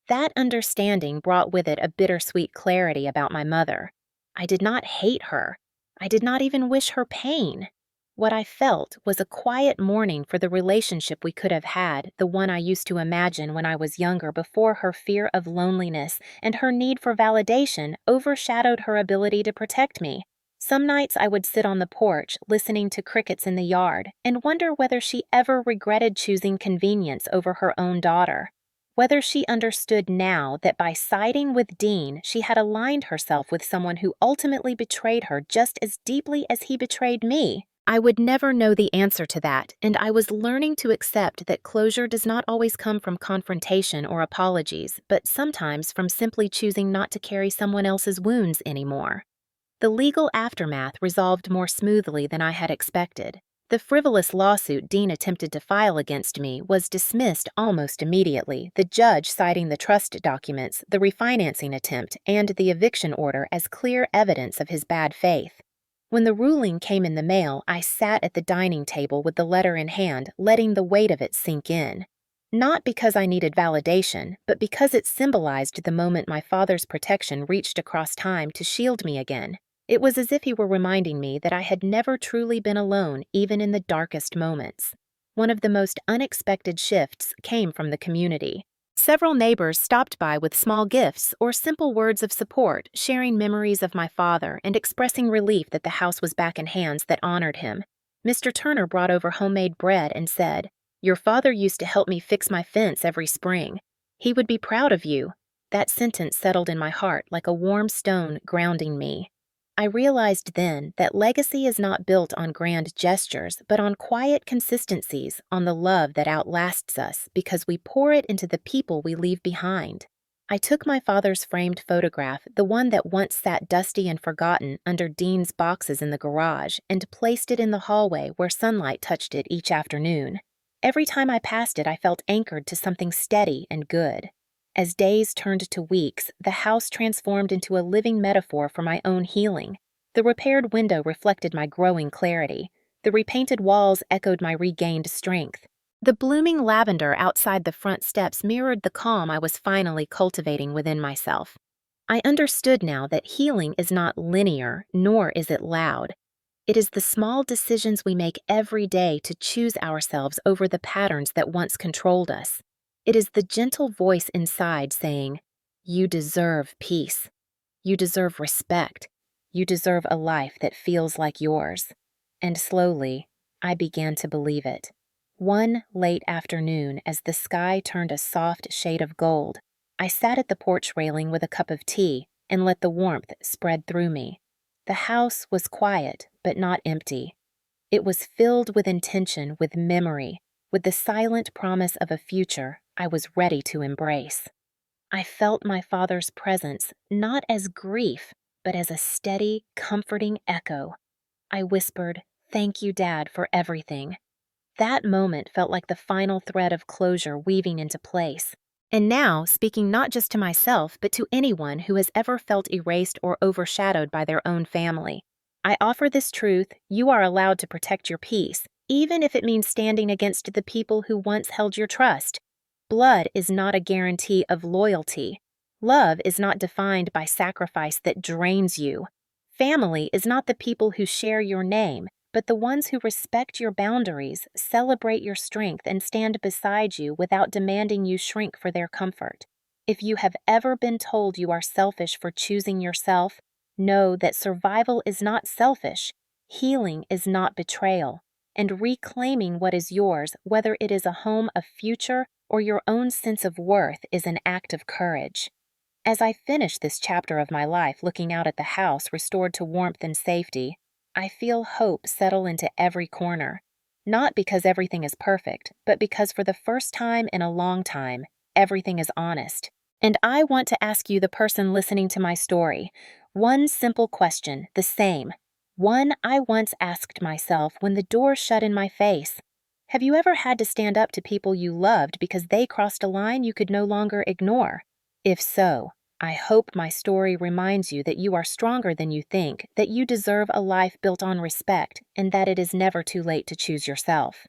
That understanding brought with it a bittersweet clarity about my mother. I did not hate her. I did not even wish her pain. What I felt was a quiet mourning for the relationship we could have had, the one I used to imagine when I was younger before her fear of loneliness and her need for validation overshadowed her ability to protect me. Some nights I would sit on the porch, listening to crickets in the yard, and wonder whether she ever regretted choosing convenience over her own daughter. Whether she understood now that by siding with Dean, she had aligned herself with someone who ultimately betrayed her just as deeply as he betrayed me. I would never know the answer to that, and I was learning to accept that closure does not always come from confrontation or apologies, but sometimes from simply choosing not to carry someone else's wounds anymore. The legal aftermath resolved more smoothly than I had expected. The frivolous lawsuit Dean attempted to file against me was dismissed almost immediately, the judge citing the trust documents, the refinancing attempt, and the eviction order as clear evidence of his bad faith. When the ruling came in the mail, I sat at the dining table with the letter in hand, letting the weight of it sink in. Not because I needed validation, but because it symbolized the moment my father's protection reached across time to shield me again. It was as if he were reminding me that I had never truly been alone, even in the darkest moments. One of the most unexpected shifts came from the community. Several neighbors stopped by with small gifts or simple words of support, sharing memories of my father and expressing relief that the house was back in hands that honored him. Mr. Turner brought over homemade bread and said, "Your father used to help me fix my fence every spring. He would be proud of you." That sentence settled in my heart like a warm stone grounding me. I realized then that legacy is not built on grand gestures, but on quiet consistencies, on the love that outlasts us because we pour it into the people we leave behind. I took my father's framed photograph, the one that once sat dusty and forgotten under Dean's boxes in the garage, and placed it in the hallway where sunlight touched it each afternoon. Every time I passed it, I felt anchored to something steady and good. As days turned to weeks, the house transformed into a living metaphor for my own healing. The repaired window reflected my growing clarity. The repainted walls echoed my regained strength. The blooming lavender outside the front steps mirrored the calm I was finally cultivating within myself. I understood now that healing is not linear, nor is it loud. It is the small decisions we make every day to choose ourselves over the patterns that once controlled us. It is the gentle voice inside saying, "You deserve peace. You deserve respect. You deserve a life that feels like yours." And slowly, I began to believe it. One late afternoon, as the sky turned a soft shade of gold, I sat at the porch railing with a cup of tea and let the warmth spread through me. The house was quiet, but not empty. It was filled with intention, with memory, with the silent promise of a future I was ready to embrace. I felt my father's presence not as grief, but as a steady, comforting echo. I whispered, "Thank you, Dad, for everything." That moment felt like the final thread of closure weaving into place. And now, speaking not just to myself, but to anyone who has ever felt erased or overshadowed by their own family, I offer this truth: you are allowed to protect your peace, even if it means standing against the people who once held your trust. Blood is not a guarantee of loyalty. Love is not defined by sacrifice that drains you. Family is not the people who share your name, but the ones who respect your boundaries, celebrate your strength, and stand beside you without demanding you shrink for their comfort. If you have ever been told you are selfish for choosing yourself, know that survival is not selfish, healing is not betrayal, and reclaiming what is yours, whether it is a home of future or your own sense of worth, is an act of courage. As I finish this chapter of my life looking out at the house restored to warmth and safety, I feel hope settle into every corner. Not because everything is perfect, but because for the first time in a long time, everything is honest. And I want to ask you, the person listening to my story, one simple question, the same, one I once asked myself when the door shut in my face. Have you ever had to stand up to people you loved because they crossed a line you could no longer ignore? If so, I hope my story reminds you that you are stronger than you think, that you deserve a life built on respect, and that it is never too late to choose yourself.